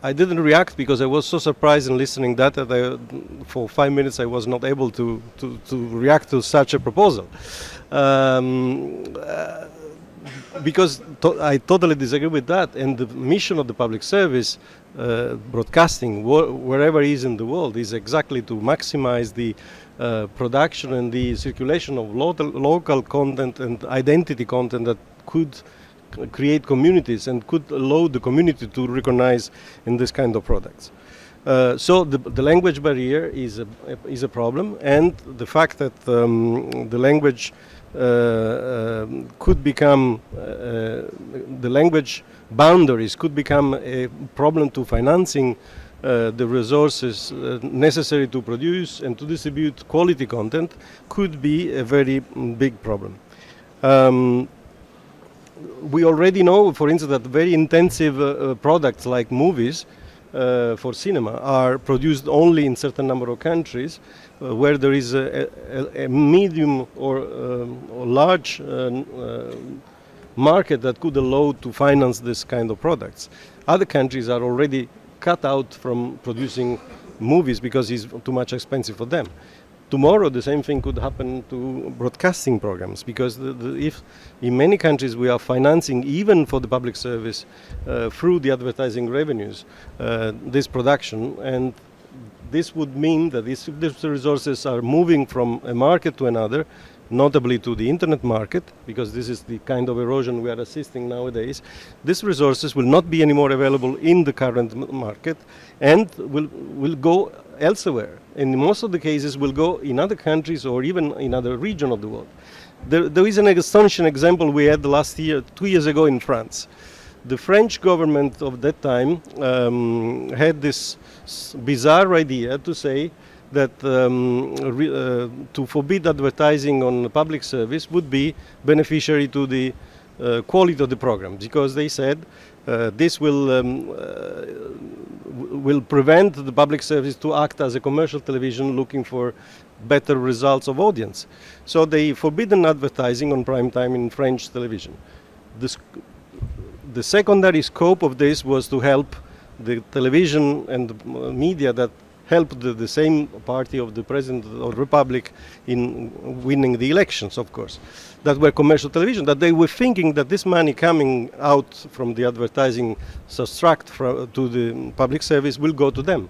I didn't react because I was so surprised in listening that for 5 minutes I was not able to react to such a proposal. Because I totally disagree with that, and the mission of the public service, broadcasting, wherever it is in the world, is exactly to maximize the production and the circulation of local content and identity content that could create communities and could allow the community to recognize in this kind of products. So the language barrier is a problem, and the fact that the language could become the language boundaries could become a problem to financing the resources necessary to produce and to distribute quality content could be a very big problem. We already know, for instance, that very intensive products like movies for cinema are produced only in certain number of countries where there is a medium or large market that could allow to finance this kind of products. Other countries are already cut out from producing movies because it's too much expensive for them. Tomorrow the same thing could happen to broadcasting programs, because if in many countries we are financing, even for the public service, through the advertising revenues, this production, and this would mean that these resources are moving from a market to another, notably to the internet market, because this is the kind of erosion we are assisting nowadays. These resources will not be anymore available in the current market and will go elsewhere. In most of the cases will go in other countries or even in other regions of the world. There is an astonishing example we had last year, 2 years ago in France. The French government of that time had this bizarre idea to say that to forbid advertising on public service would be beneficiary to the quality of the program, because they said this will prevent the public service to act as a commercial television looking for better results of audience. So they forbidden advertising on prime time in French television. The secondary scope of this was to help the television and the media that helped the same party of the President of the Republic in winning the elections, of course, that were commercial television, that they were thinking that this money coming out from the advertising subtract to the public service will go to them.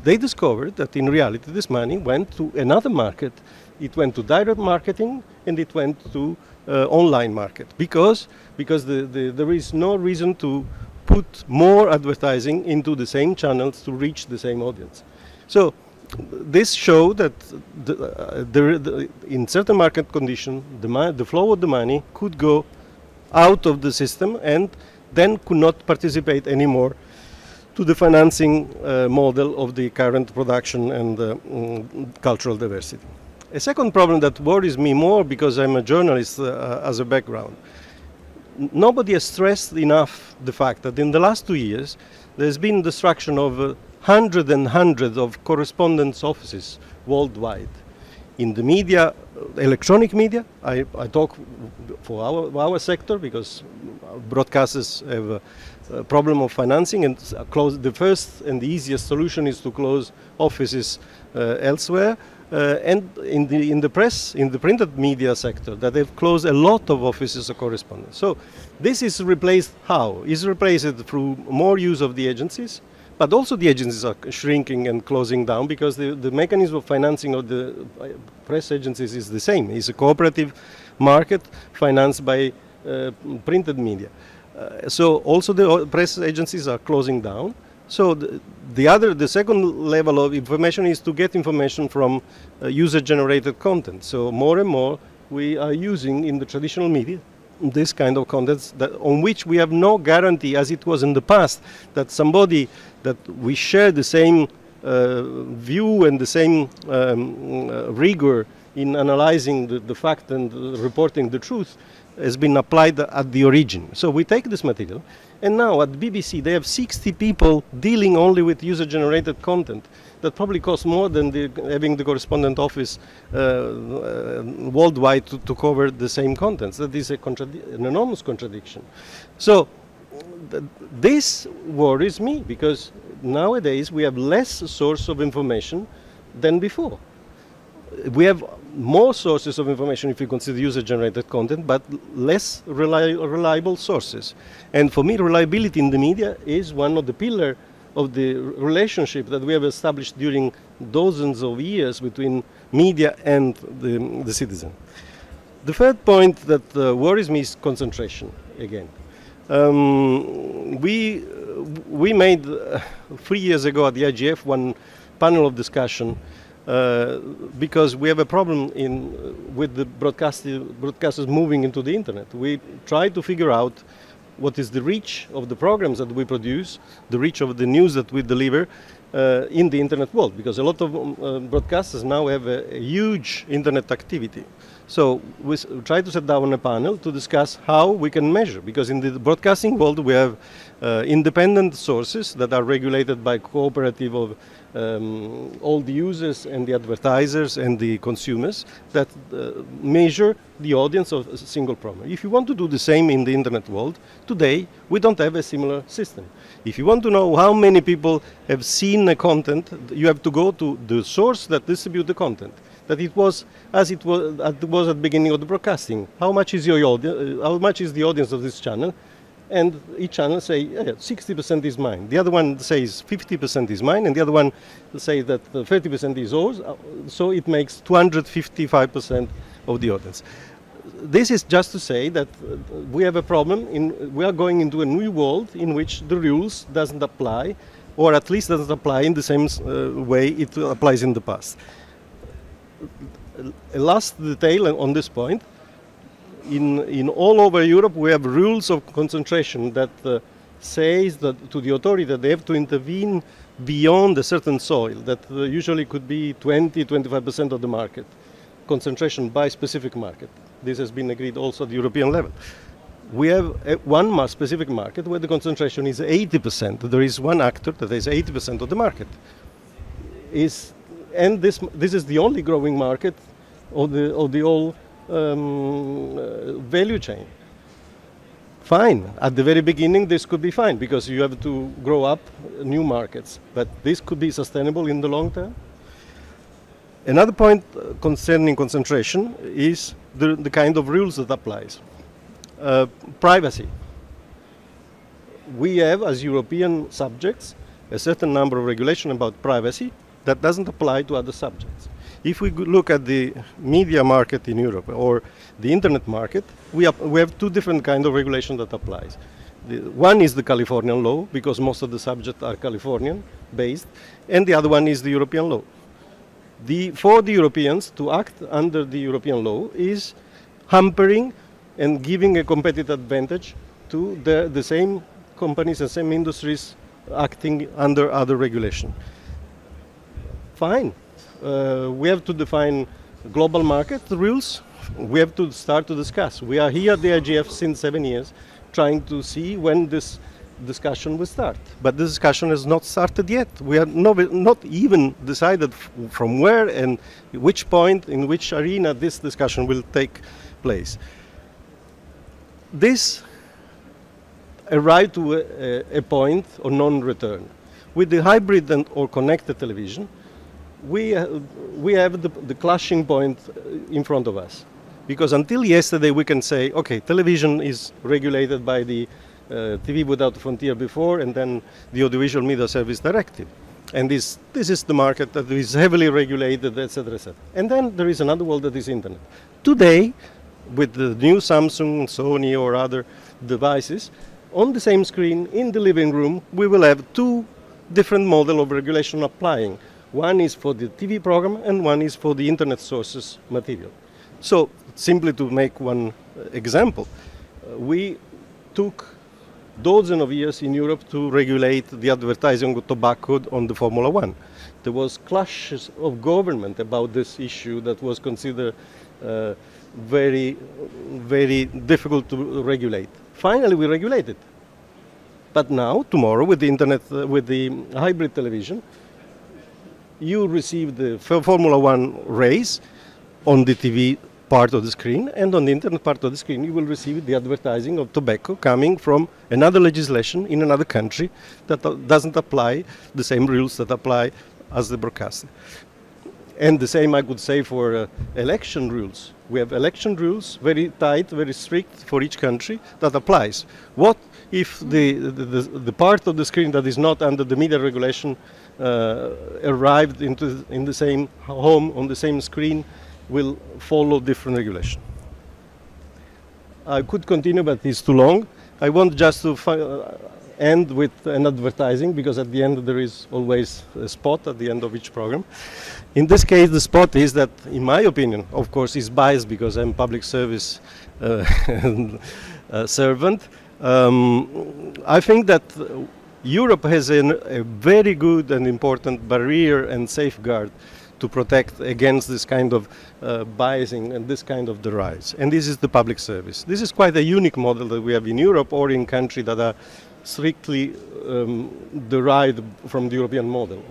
They discovered that in reality this money went to another market. It went to direct marketing and it went to online market, because there is no reason to put more advertising into the same channels to reach the same audience. So this showed that in certain market conditions, the flow of the money could go out of the system and then could not participate anymore to the financing model of the current production and cultural diversity. A second problem that worries me more, because I'm a journalist as a background, nobody has stressed enough the fact that in the last 2 years there's been destruction of hundreds and hundreds of correspondence offices worldwide. In the media, electronic media, I talk for our sector, because broadcasters have a problem of financing, and the first and the easiest solution is to close offices elsewhere. And in the press, in the printed media sector, that they've closed a lot of offices of correspondence. So this is replaced how? Is replaced through more use of the agencies, but also the agencies are shrinking and closing down, because the mechanism of financing of the press agencies is the same. It's a cooperative market financed by printed media. So also the press agencies are closing down. So the second level of information is to get information from user-generated content. So more and more we are using in the traditional media this kind of content on which we have no guarantee, as it was in the past, that somebody that we share the same view and the same rigor in analyzing the fact and reporting the truth has been applied at the origin. So we take this material, and now at BBC they have 60 people dealing only with user-generated content that probably costs more than having the correspondent office worldwide to cover the same contents. That is an enormous contradiction. So this worries me, because nowadays we have less source of information than before. We have more sources of information if you consider user-generated content, but less reliable sources. And for me, reliability in the media is one of the pillars of the relationship that we have established during dozens of years between media and the citizen. The third point that worries me is concentration again. We made 3 years ago at the IGF one panel of discussion because we have a problem with the broadcasters moving into the internet. We try to figure out what is the reach of the programs that we produce, the reach of the news that we deliver in the internet world, because a lot of broadcasters now have a huge internet activity. So we try to set down a panel to discuss how we can measure, because in the broadcasting world we have independent sources that are regulated by cooperative of all the users and the advertisers and the consumers that measure the audience of a single program. If you want to do the same in the internet world, today we don't have a similar system. If you want to know how many people have seen a content, you have to go to the source that distributes the content. That it was as it was at the beginning of the broadcasting. How much is your audience? How much is the audience of this channel? And each channel say 60% is mine. The other one says 50% is mine, and the other one say that 30% is yours. So it makes 255% of the audience. This is just to say that we have a problem. We are going into a new world in which the rules doesn't apply, or at least doesn't apply in the same way it applies in the past. A last detail on this point. In all over Europe we have rules of concentration that says that to the authority that they have to intervene beyond a certain soil that usually could be 20-25% of the market, concentration by specific market. This has been agreed also at the European level. We have one specific market where the concentration is 80%. There is one actor that has 80% of the market. And this is the only growing market of the whole value chain. Fine. At the very beginning, this could be fine because you have to grow up new markets. But this could be sustainable in the long term. Another point concerning concentration is the kind of rules that applies. Privacy. We have, as European subjects, a certain number of regulation about privacy that doesn't apply to other subjects. If we look at the media market in Europe or the internet market, we have two different kinds of regulation that applies. One is the Californian law, because most of the subjects are Californian based, and the other one is the European law. For the Europeans to act under the European law is hampering and giving a competitive advantage to the same companies and same industries acting under other regulation. Fine. We have to define global market rules. We have to start to discuss. We are here at the IGF since 7 years trying to see when this discussion will start. But the discussion has not started yet. We are not even decided from where and which point, in which arena this discussion will take place. This arrived to a point of non-return. With the hybrid or connected television, we have the clashing point in front of us. Because until yesterday we can say, okay, television is regulated by the TV Without Frontier before, and then the Audiovisual Media Service Directive. And this is the market that is heavily regulated, etc., etc. And then there is another world that is internet. Today, with the new Samsung, Sony, or other devices, on the same screen, in the living room, we will have two different models of regulation applying. One is for the TV program, and one is for the internet sources material. So, simply to make one example, we took dozens of years in Europe to regulate the advertising of tobacco on the Formula One. There was clashes of government about this issue that was considered very, very difficult to regulate. Finally, we regulated. But now, tomorrow, with the internet, with the hybrid television, you receive the Formula One race on the TV part of the screen, and on the internet part of the screen you will receive the advertising of tobacco coming from another legislation in another country that doesn't apply the same rules that apply as the broadcaster. And the same I could say for election rules. We have election rules, very tight, very strict for each country, that applies. What if the part of the screen that is not under the media regulation arrived in the same home, on the same screen, will follow different regulation? I could continue, but it's too long. I want just to end with an advertising, because at the end there is always a spot at the end of each program. In this case, the spot is that, in my opinion, of course, is biased because I'm public service servant. I think that Europe has a very good and important barrier and safeguard to protect against this kind of biasing and this kind of derives. And this is the public service. This is quite a unique model that we have in Europe or in countries that are strictly derived from the European model,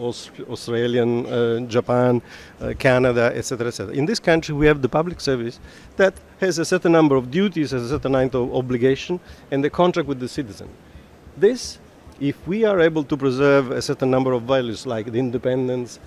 Australian, Japan, Canada, etc., etc. In this country we have the public service that has a certain number of duties, has a certain amount of obligation, and the contract with the citizen. This, if we are able to preserve a certain number of values like the independence,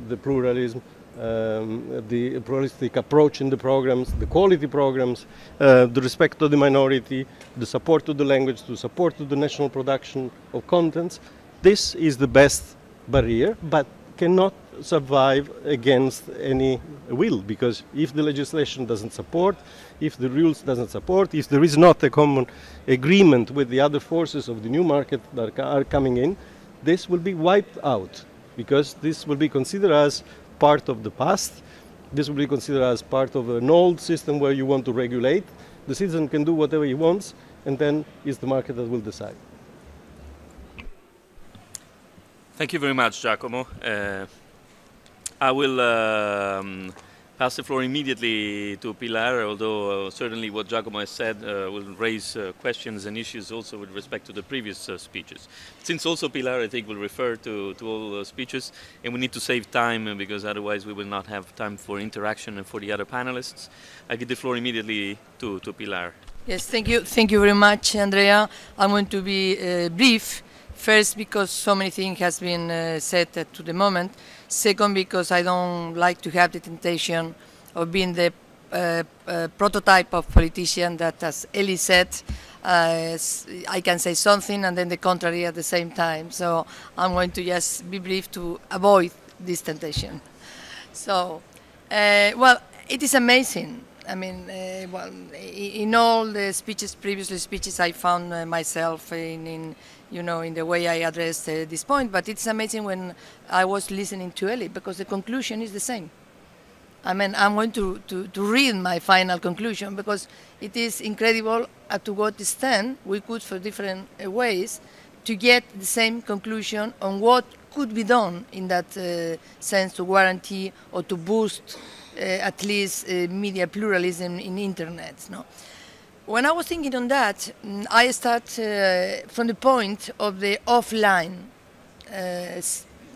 the pluralism, the pluralistic approach in the programs, the quality programs, the respect to the minority, the support to the language, the support to the national production of contents, this is the best barrier, but cannot survive against any will, because if the legislation doesn't support, if the rules doesn't support, if there is not a common agreement with the other forces of the new market that are coming in, this will be wiped out, because this will be considered as part of the past. This will be considered as part of an old system where you want to regulate. The citizen can do whatever he wants, and then it's the market that will decide. Thank you very much, Giacomo. I will pass the floor immediately to Pilar, although certainly what Giacomo has said will raise questions and issues also with respect to the previous speeches. Since also Pilar, I think, will refer to all speeches, and we need to save time because otherwise we will not have time for interaction and for the other panelists. I give the floor immediately to Pilar. Yes, thank you. Thank you very much, Andrea. I'm going to be brief. First, because so many things has been said to the moment. Second, because I don't like to have the temptation of being the prototype of politician that, as Eli said, I can say something and then the contrary at the same time. So I'm going to just be brief to avoid this temptation. So, well, it is amazing. I mean, well, in all the speeches, previously speeches, I found myself in you know, in the way I addressed this point, but it's amazing when I was listening to Eli, because the conclusion is the same. I mean, I'm going to read my final conclusion, because it is incredible to what extent we could, for different ways, to get the same conclusion on what could be done in that sense to guarantee or to boost at least media pluralism in internet. No? When I was thinking on that, I start from the point of the offline,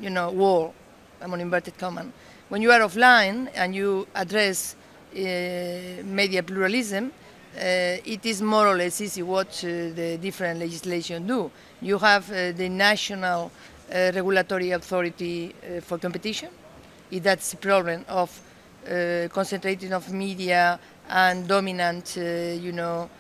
you know, wall. I'm on inverted comma. When you are offline and you address media pluralism, it is more or less easy what the different legislation do. You have the national regulatory authority for competition. That's the problem of concentrating of media and dominant, you know,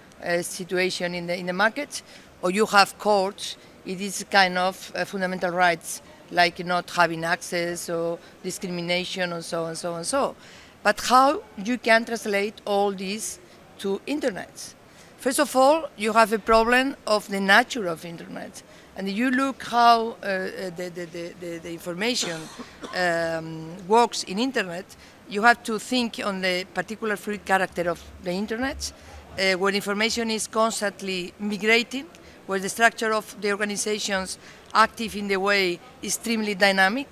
situation in the market, or you have courts. It is kind of fundamental rights, like not having access or discrimination and so on, so on, so. But how you can translate all this to internet? First of all, you have a problem of the nature of internet, and you look how the information works in internet. You have to think on the particular fluid character of the internet, where information is constantly migrating, where the structure of the organizations active in the way extremely dynamic,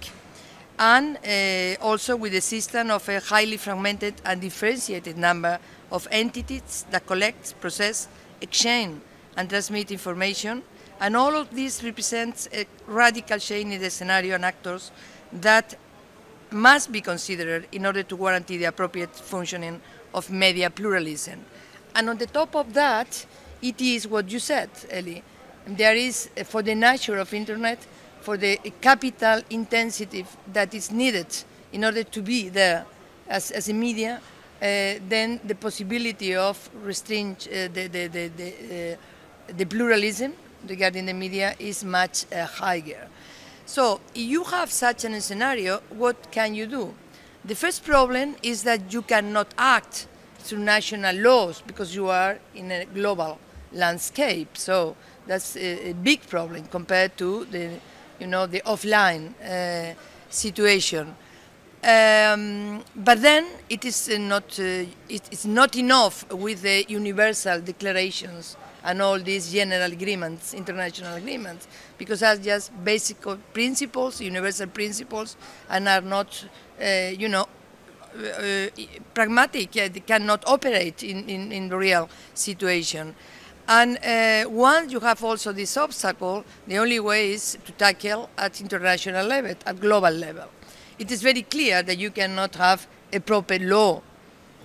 and also with the system of a highly fragmented and differentiated number of entities that collect, process, exchange, and transmit information. And all of this represents a radical change in the scenario and actors that must be considered in order to guarantee the appropriate functioning of media pluralism. And on the top of that, it is what you said, Eli. There is, for the nature of internet, for the capital intensity that is needed in order to be there as a media, then the possibility of restraint the pluralism regarding the media is much higher. So if you have such a scenario, what can you do? The first problem is that you cannot act through national laws because you are in a global landscape. So that's a big problem compared to the, you know, the offline situation. But then it is it's not enough with the universal declarations and all these general agreements, international agreements, because that's just basic principles, universal principles, and are not, you know, pragmatic. They cannot operate in the real situation. And once you have also this obstacle, the only way is to tackle at international level, at global level. It is very clear that you cannot have a proper law,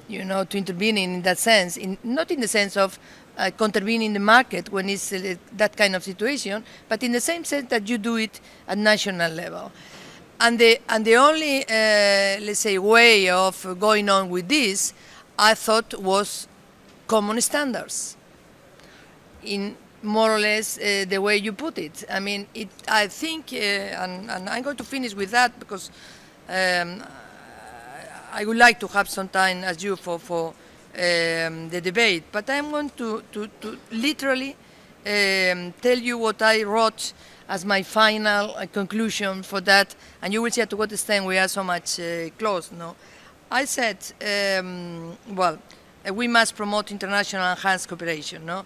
you know, to intervene in that sense, not in the sense of contravening the market when it's that kind of situation, but in the same sense that you do it at national level. And the only, let's say, way of going on with this, I thought, was common standards, in more or less the way you put it. I mean, I think, and I'm going to finish with that because I would like to have some time as you for the debate, but I'm going to literally tell you what I wrote as my final conclusion for that, and you will see to what extent we are so much close. No, I said, well, we must promote international enhanced cooperation. No,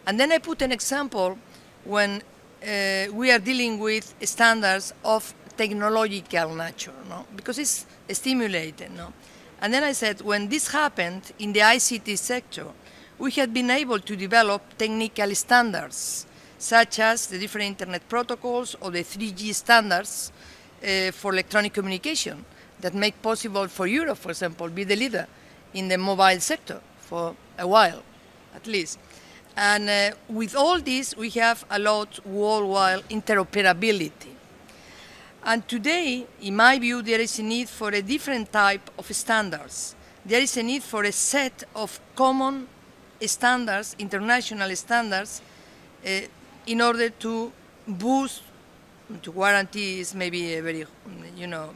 and then I put an example when we are dealing with standards of technological nature, no? Because it's stimulated, no? And then I said, when this happened in the ICT sector, we had been able to develop technical standards, such as the different internet protocols or the 3G standards for electronic communication that make possible for Europe, for example, be the leader in the mobile sector for a while, at least. And with all this, we have allowed worldwide interoperability. And today, in my view, there is a need for a different type of standards. There is a need for a set of common standards, international standards, in order to boost, to guarantee is maybe a very,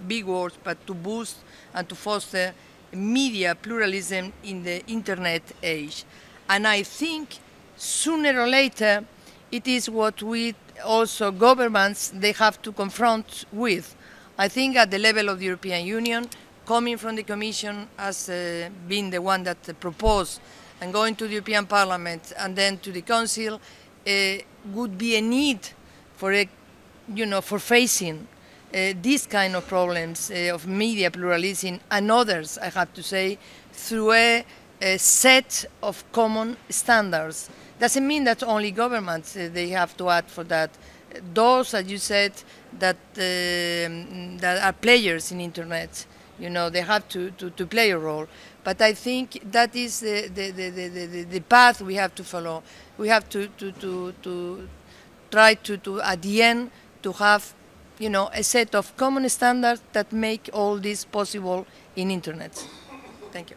big word, but to boost and to foster media pluralism in the internet age. And I think sooner or later, it is what we also governments, they have to confront with. I think at the level of the European Union, coming from the Commission as being the one that proposed and going to the European Parliament and then to the Council, would be a need for for facing these kind of problems of media pluralism and others, I have to say, through a set of common standards. Doesn't mean that only governments they have to act for that. Those, as you said, that are players in internet, they have to play a role. But I think that is the path we have to follow. We have to try to at the end to have a set of common standards that make all this possible in internet. Thank you.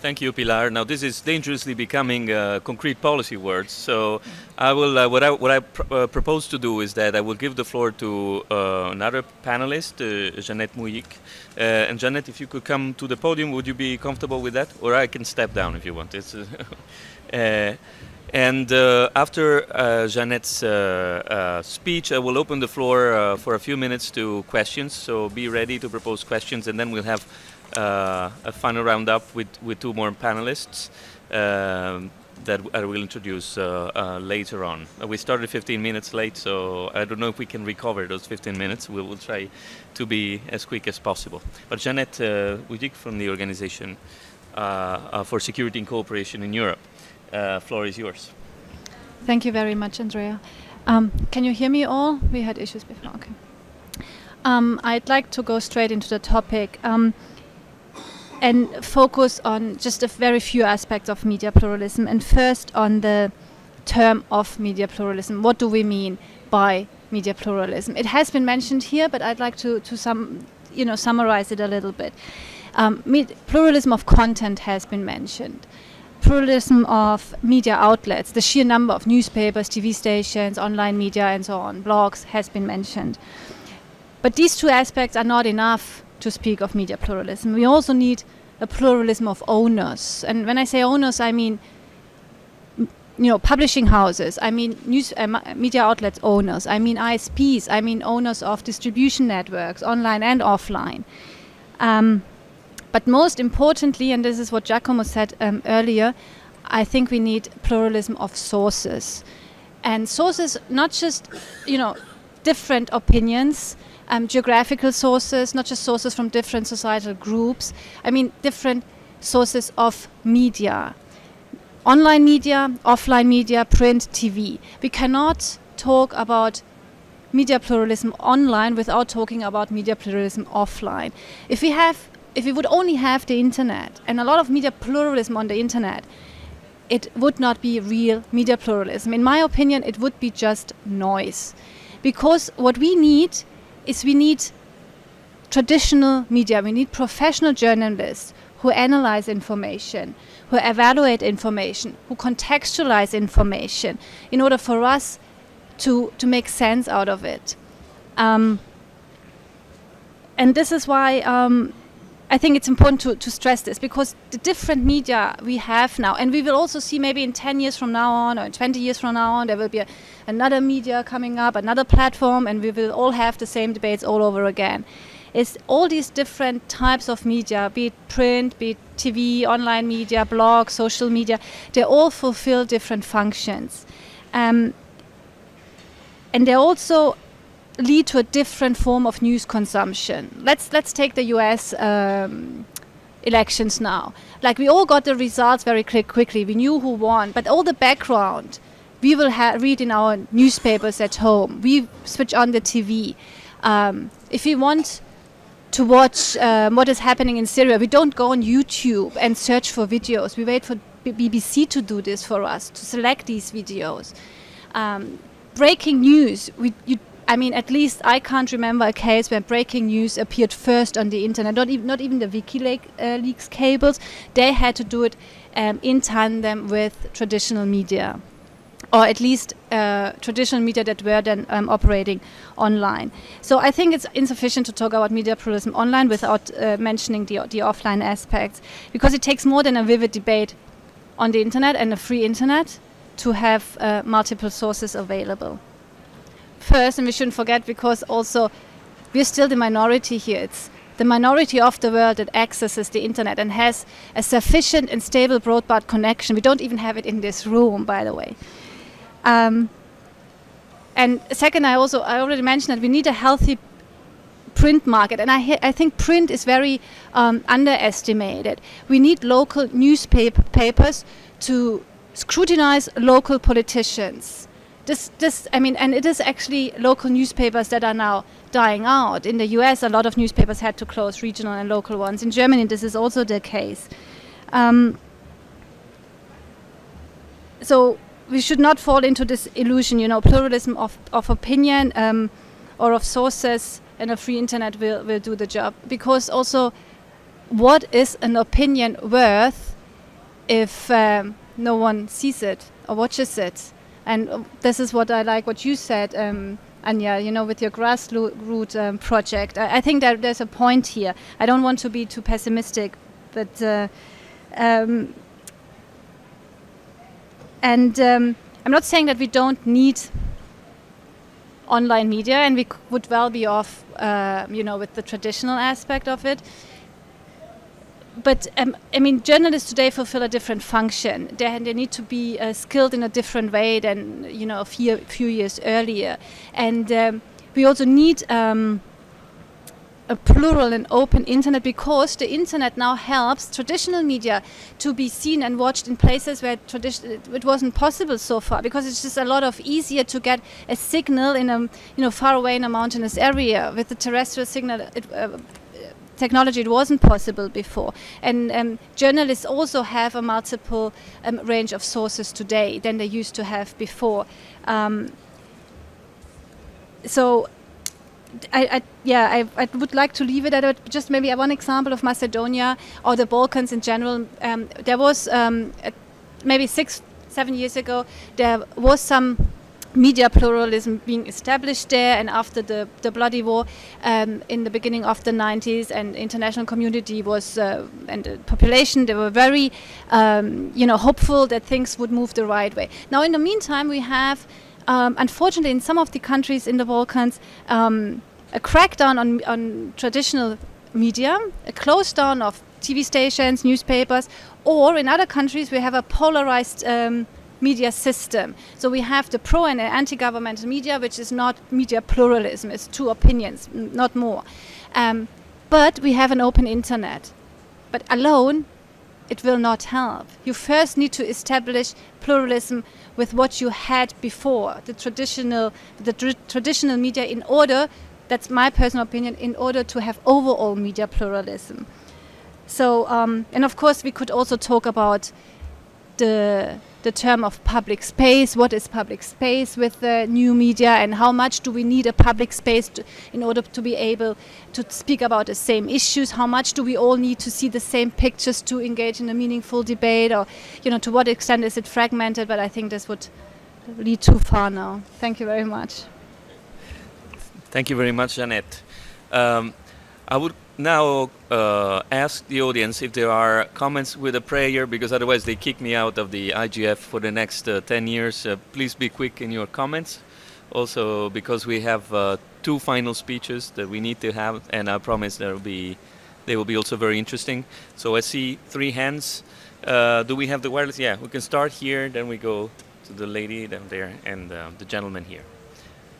Thank you, Pilar. Now this is dangerously becoming concrete policy words. So I will. What I propose to do is that I will give the floor to another panelist, Jeannette Mouillic. And Jeannette, if you could come to the podium, would you be comfortable with that? Or I can step down if you want. It's, and after Jeannette's speech, I will open the floor for a few minutes to questions. So be ready to propose questions, and then we'll have a final roundup with two more panelists that I will introduce later on. We started 15 minutes late, so I don't know if we can recover those 15 minutes. We will try to be as quick as possible. But Jeannette Mouillic from the Organization for Security and Cooperation in Europe. Floor is yours. Thank you very much, Andrea. Can you hear me all? We had issues before. Okay. I'd like to go straight into the topic and focus on just a very few aspects of media pluralism. And first on the term of media pluralism. What do we mean by media pluralism? It has been mentioned here, but I'd like to summarize it a little bit. Pluralism of content has been mentioned. Pluralism of media outlets, the sheer number of newspapers, TV stations, online media and so on, blogs has been mentioned. But these two aspects are not enough to speak of media pluralism. We also need a pluralism of owners. And when I say owners, I mean publishing houses, I mean media outlets owners, I mean ISPs, I mean owners of distribution networks, online and offline. But most importantly, and this is what Giacomo said earlier, I think we need pluralism of sources. And sources, not just, different opinions, geographical sources, not just sources from different societal groups, I mean different sources of media. Online media, offline media, print, TV. We cannot talk about media pluralism online without talking about media pluralism offline. If we would only have the internet and a lot of media pluralism on the internet, it would not be real media pluralism. In my opinion, it would be just noise. Because what we need is traditional media. We need professional journalists who analyze information, who evaluate information, who contextualize information in order for us to make sense out of it. And this is why I think it's important to stress this, because the different media we have now, and we will also see maybe in 10 years from now on, or in 20 years from now on, there will be another media coming up, another platform, and we will all have the same debates all over again. Is all these different types of media, be it print, be it TV, online media, blog, social media, they all fulfill different functions. and they also lead to a different form of news consumption. Let's take the US elections now. Like, we all got the results very quickly. We knew who won, but all the background we will read in our newspapers at home. We switch on the TV. If we want to watch what is happening in Syria, we don't go on YouTube and search for videos. We wait for BBC to do this for us, to select these videos. Breaking news, I mean, at least I can't remember a case where breaking news appeared first on the internet. Not even the WikiLeaks cables. They had to do it in tandem with traditional media, or at least traditional media that were then operating online. So I think it's insufficient to talk about media pluralism online without mentioning the offline aspects, because it takes more than a vivid debate on the internet and a free internet to have multiple sources available. First, and we shouldn't forget, because also we're still the minority here. It's the minority of the world that accesses the internet and has a sufficient and stable broadband connection. We don't even have it in this room, by the way. And second, I already mentioned that we need a healthy print market, and I think print is very underestimated. We need local newspapers to scrutinize local politicians. I mean, and it is actually local newspapers that are now dying out. In the US, a lot of newspapers had to close, regional and local ones. In Germany, this is also the case. So we should not fall into this illusion, pluralism of opinion or of sources, and a free internet will do the job. Because also, what is an opinion worth if no one sees it or watches it? And this is what I like what you said, Anja, with your grassroots project. I think that there's a point here. I don't want to be too pessimistic, but I'm not saying that we don't need online media, and we would well be off, with the traditional aspect of it. But I mean, journalists today fulfill a different function. They need to be skilled in a different way than a few years earlier, and we also need a plural and open internet, because the internet now helps traditional media to be seen and watched in places where it wasn't possible so far, because it's just a lot of easier to get a signal in a far away in a mountainous area. With the terrestrial signal technology, it wasn't possible before, and journalists also have a multiple range of sources today than they used to have before. So I would like to leave it at it. Just maybe one example of Macedonia or the Balkans in general. There was maybe 6-7 years ago, there was some media pluralism being established there, and after the bloody war in the beginning of the 90s, and international community was and the population, they were very hopeful that things would move the right way. Now in the meantime, we have unfortunately in some of the countries in the Balkans a crackdown on traditional media, a close down of TV stations, newspapers, or in other countries we have a polarized media system. So we have the pro and anti-governmental media, which is not media pluralism, it's two opinions, not more. But we have an open internet. But alone, it will not help. You first need to establish pluralism with what you had before, the traditional media, in order, that's my personal opinion, in order to have overall media pluralism. So, and of course we could also talk about the term of public space. What is public space with the new media, and how much do we need a public space in order to be able to speak about the same issues? How much do we all need to see the same pictures to engage in a meaningful debate, or to what extent is it fragmented? But I think this would lead too far now. Thank you very much. Thank you very much, Jeanette. I would now ask the audience if there are comments with a prayer, because otherwise they kick me out of the IGF for the next 10 years. Please be quick in your comments. Also, because we have 2 final speeches that we need to have, and I promise they will be also very interesting. So I see 3 hands. Do we have the wireless? Yeah, we can start here, then we go to the lady down there and the gentleman here.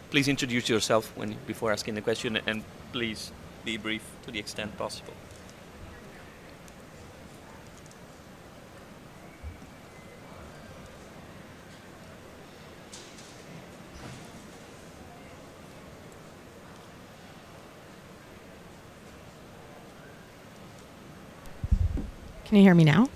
please introduce yourself before asking the question, and please be brief to the extent possible. Can you hear me now?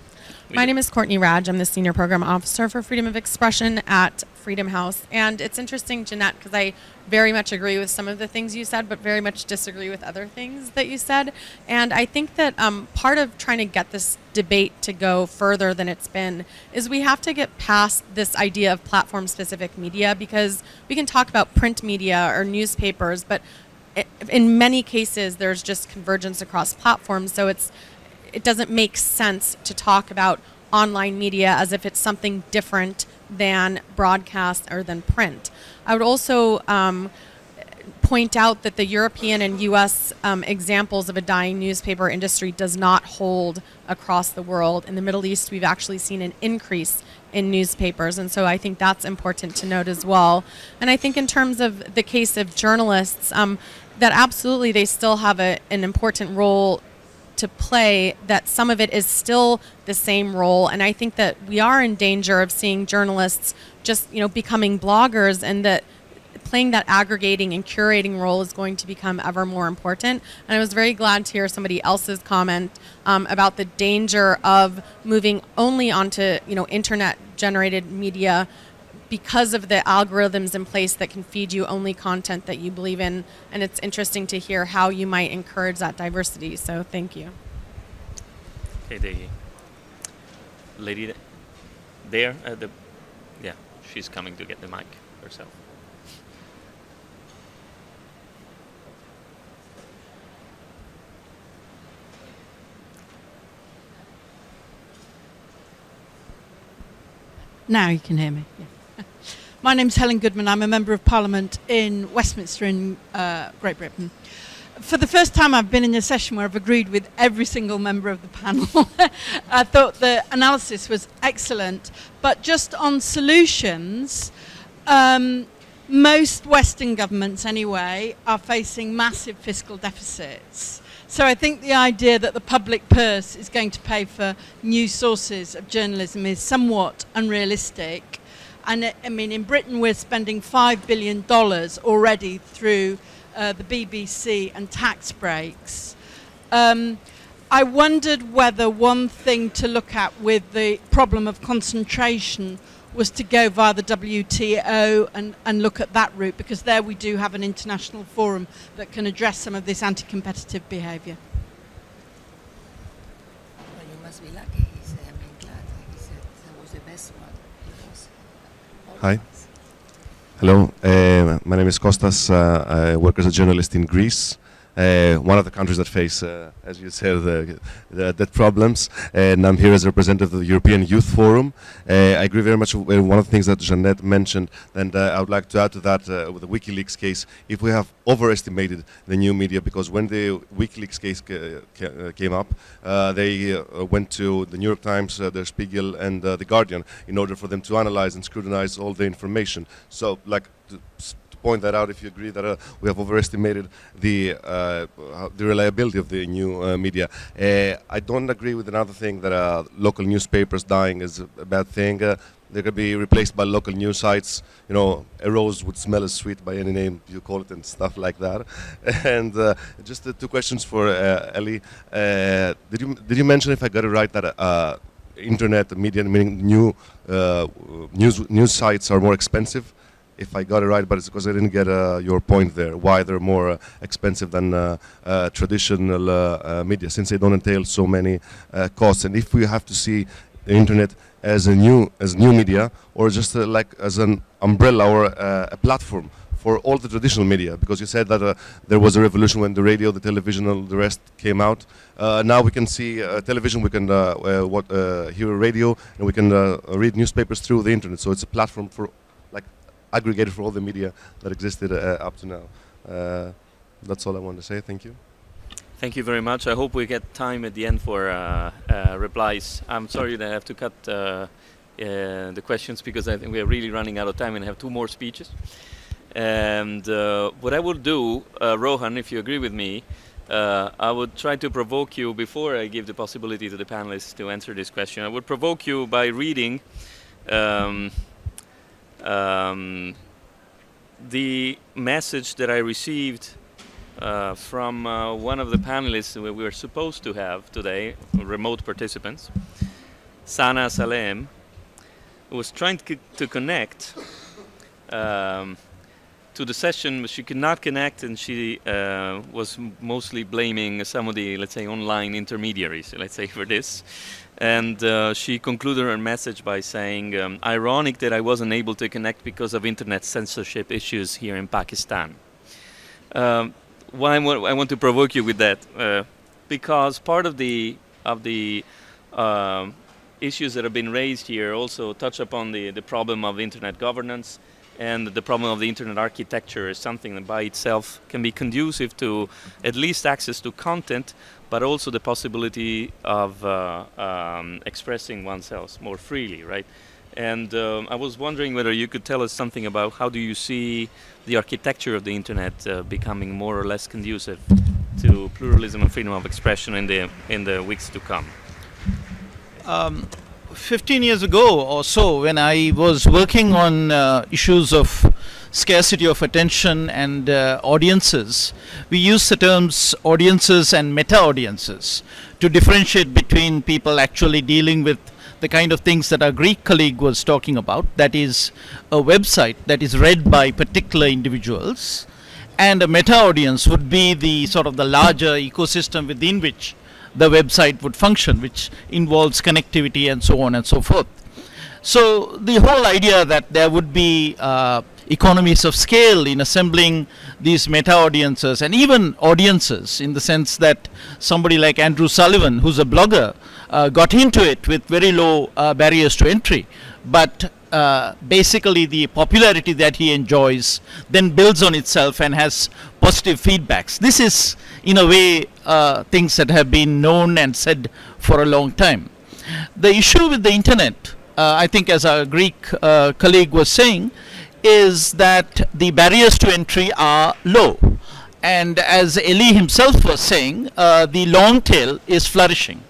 My name is Courtney Raj. I'm the Senior Program Officer for Freedom of Expression at Freedom House. And it's interesting, Jeanette, because I very much agree with some of the things you said, but very much disagree with other things that you said. And I think that part of trying to get this debate to go further than it's been is we have to get past this idea of platform-specific media, because we can talk about print media or newspapers, but in many cases there's just convergence across platforms. So it doesn't make sense to talk about online media as if it's something different than broadcast or than print. I would also point out that the European and US examples of a dying newspaper industry does not hold across the world. In the Middle East, we've actually seen an increase in newspapers, and so I think that's important to note as well. And I think in terms of the case of journalists, that absolutely they still have an important role to play, that some of it is still the same role, and I think that we are in danger of seeing journalists just becoming bloggers, and that playing that aggregating and curating role is going to become ever more important. And I was very glad to hear somebody else's comment about the danger of moving only onto internet generated media because of the algorithms in place that can feed you only content that you believe in. And it's interesting to hear how you might encourage that diversity. So thank you. Okay, the lady there, yeah, she's coming to get the mic herself. Now you can hear me. Yeah. My name's Helen Goodman. I'm a Member of Parliament in Westminster in Great Britain. For the first time I've been in a session where I've agreed with every single member of the panel. I thought the analysis was excellent, but just on solutions, most Western governments anyway are facing massive fiscal deficits. So I think the idea that the public purse is going to pay for new sources of journalism is somewhat unrealistic. And I mean, in Britain, we're spending $5 billion already through the BBC and tax breaks. I wondered whether one thing to look at with the problem of concentration was to go via the WTO and look at that route, because there we do have an international forum that can address some of this anti-competitive behaviour. Well, you must be lucky. I'm glad. He said that was the best one. Hi. Hello. My name is Kostas. I work as a journalist in Greece. One of the countries that face, as you said, the problems, and I'm here as a representative of the European Youth Forum. I agree very much with one of the things that Jeanette mentioned, and I would like to add to that with the WikiLeaks case, if we have overestimated the new media, because when the WikiLeaks case came up, they went to the New York Times, Der Spiegel, and the Guardian in order for them to analyze and scrutinize all the information. So, like, to point that out, if you agree that we have overestimated the reliability of the new media. I don't agree with another thing that local newspapers dying is a bad thing. They could be replaced by local news sites. You know, a rose would smell as sweet by any name you call it, and stuff like that. And just two questions for Ellie. Did you mention, if I got it right, that internet media, meaning new news sites, are more expensive? If I got it right, but it's because I didn't get your point there, why they're more expensive than traditional media, since they don't entail so many costs. And if we have to see the internet as new media, or just like as an umbrella or a platform for all the traditional media, because you said that there was a revolution when the radio, the television, and the rest came out. Now we can see television, we can hear radio, and we can read newspapers through the internet. So it's a platform for, like, aggregated for all the media that existed up to now. That's all I want to say. Thank you. Thank you very much. I hope we get time at the end for replies. I'm sorry that I have to cut the questions, because I think we are really running out of time and have two more speeches. And what I would do, Rohan, if you agree with me, I would try to provoke you before I give the possibility to the panelists to answer this question. I would provoke you by reading the message that I received from one of the panelists we were supposed to have today, remote participants, Sana Salem, who was trying to connect to the session, but she could not connect, and she was mostly blaming some of the, let's say, online intermediaries, let's say, for this. And she concluded her message by saying, ironic that I wasn't able to connect because of internet censorship issues here in Pakistan. Why I want to provoke you with that? Because part of the issues that have been raised here also touch upon the problem of internet governance, and the problem of the internet architecture is something that by itself can be conducive to at least access to content, but also the possibility of expressing oneself more freely, right? And I was wondering whether you could tell us something about how do you see the architecture of the internet becoming more or less conducive to pluralism and freedom of expression in the weeks to come. 15 years ago or so, when I was working on issues of scarcity of attention and audiences, we used the terms audiences and meta-audiences to differentiate between people actually dealing with the kind of things that our Greek colleague was talking about, that is a website that is read by particular individuals, and a meta-audience would be the sort of the larger ecosystem within which the website would function, which involves connectivity and so on and so forth. So the whole idea that there would be economies of scale in assembling these meta-audiences and even audiences, in the sense that somebody like Andrew Sullivan, who's a blogger, got into it with very low barriers to entry, but basically the popularity that he enjoys then builds on itself and has positive feedbacks. This is, in a way, things that have been known and said for a long time. The issue with the internet, I think, as our Greek colleague was saying, is that the barriers to entry are low. And as Eli himself was saying, the long tail is flourishing.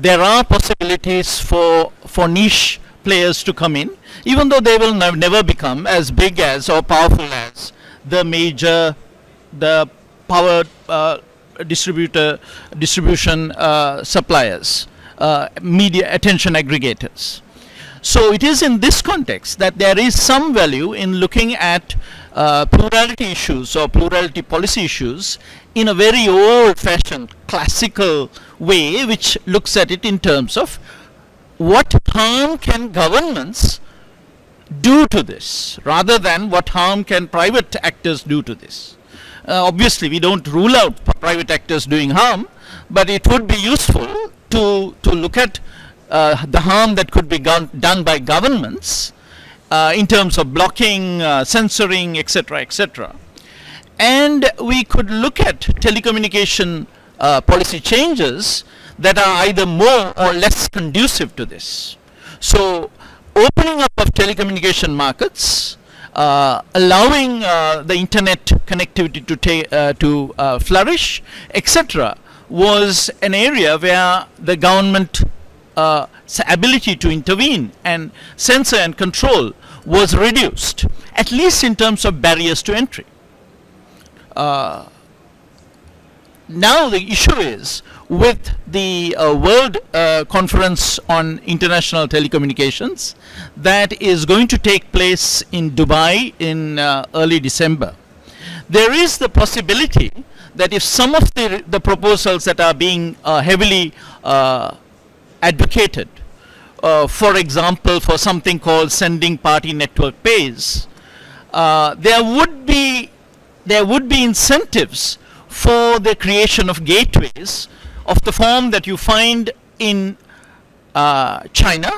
There are possibilities for niche players to come in, even though they will never become as big as or powerful as the major, the power distribution suppliers, media attention aggregators. So it is in this context that there is some value in looking at plurality issues or plurality policy issues in a very old-fashioned classical way, which looks at it in terms of what harm can governments do to this, rather than what harm can private actors do to this. Obviously, we don't rule out private actors doing harm, but it would be useful to look at the harm that could be done by governments in terms of blocking, censoring, etc., etc. And we could look at telecommunication policy changes that are either more or less conducive to this. So opening up of telecommunication markets, allowing the internet connectivity to flourish, etc., was an area where the government ability to intervene and censor and control was reduced, at least in terms of barriers to entry. Now the issue is, with the World Conference on International Telecommunications that is going to take place in Dubai in early December, there is the possibility that if some of the proposals that are being heavily advocated, for example, for something called sending party network pays, there would be incentives for the creation of gateways of the form that you find in China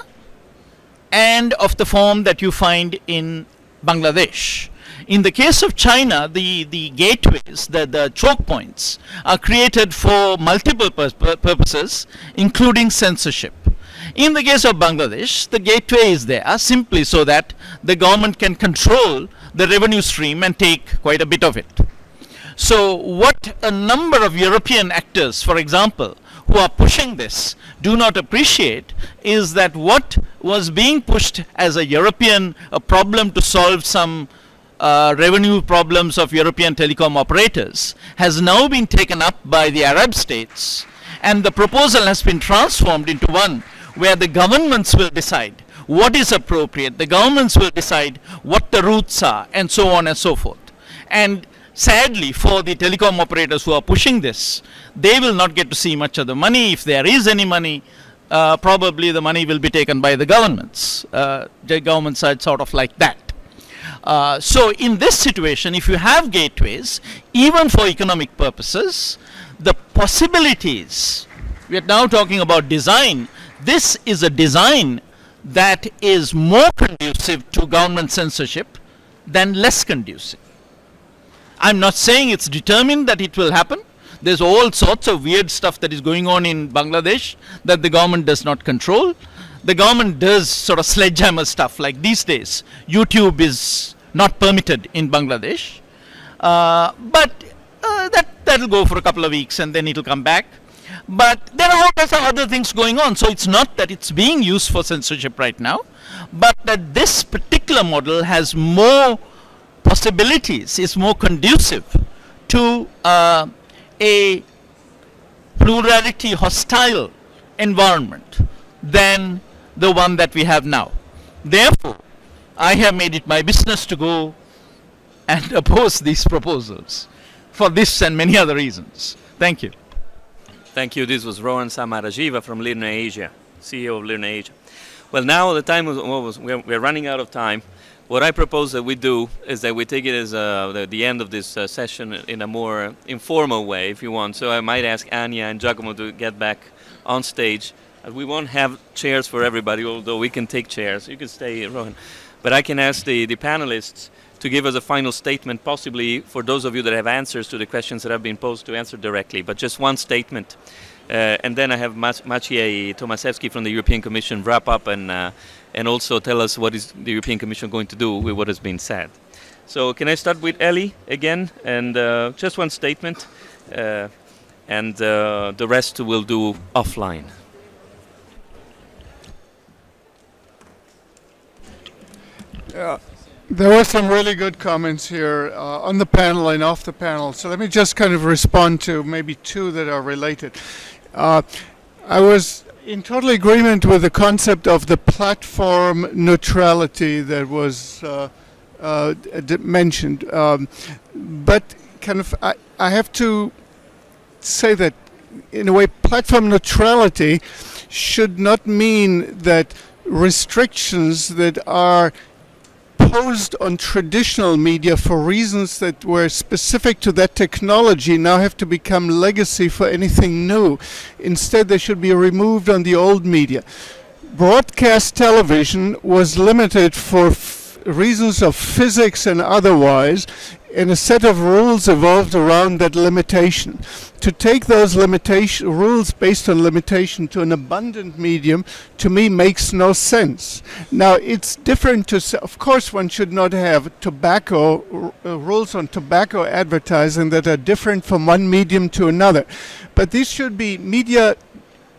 and of the form that you find in Bangladesh. In the case of China, the gateways, the choke points, are created for multiple purposes, including censorship. In the case of Bangladesh, the gateway is there simply so that the government can control the revenue stream and take quite a bit of it. So what a number of European actors, for example, who are pushing this do not appreciate is that what was being pushed as a European problem to solve some revenue problems of European telecom operators has now been taken up by the Arab states, and the proposal has been transformed into one where the governments will decide what is appropriate, the governments will decide what the routes are, and so on and so forth. And sadly, for the telecom operators who are pushing this, they will not get to see much of the money. If there is any money, probably the money will be taken by the governments. The governments are sort of like that. So in this situation, if you have gateways, even for economic purposes, the possibilities, we are now talking about design, this is a design that is more conducive to government censorship than less conducive. I'm not saying it's determined that it will happen. There's all sorts of weird stuff that is going on in Bangladesh that the government does not control. The government does sort of sledgehammer stuff, like these days YouTube is not permitted in Bangladesh, but that'll go for a couple of weeks and then it'll come back. But there are all kinds of other things going on, so it's not that it's being used for censorship right now, but that this particular model has more possibilities, is more conducive to a plurality hostile environment than the one that we have now. Therefore, I have made it my business to go and oppose these proposals for this and many other reasons. Thank you. Thank you. This was Rohan Samarajiva from Lirna Asia, CEO of Lirna Asia. Well, now the time we're running out of time. What I propose that we do is that we take it as the end of this session in a more informal way, if you want. So I might ask Anya and Giacomo to get back on stage. We won't have chairs for everybody, although we can take chairs. You can stay, Rohan. But I can ask the panelists to give us a final statement, possibly for those of you that have answers to the questions that have been posed to answer directly, but just one statement. And then I have Maciej Tomaszewski from the European Commission wrap up and also tell us what is the European Commission going to do with what has been said. So can I start with Ellie again, and just one statement, and the rest we'll do offline. There were some really good comments here on the panel and off the panel, so let me just kind of respond to maybe two that are related. I was in total agreement with the concept of the platform neutrality that was mentioned, but kind of I have to say that in a way platform neutrality should not mean that restrictions that are posed on traditional media for reasons that were specific to that technology now have to become legacy for anything new. Instead, they should be removed on the old media. Broadcast television was limited for reasons of physics and otherwise, and a set of rules evolved around that limitation. To take those rules based on limitation to an abundant medium, to me, makes no sense. Now, it's different to say, of course, one should not have tobacco rules on tobacco advertising that are different from one medium to another. But these should be media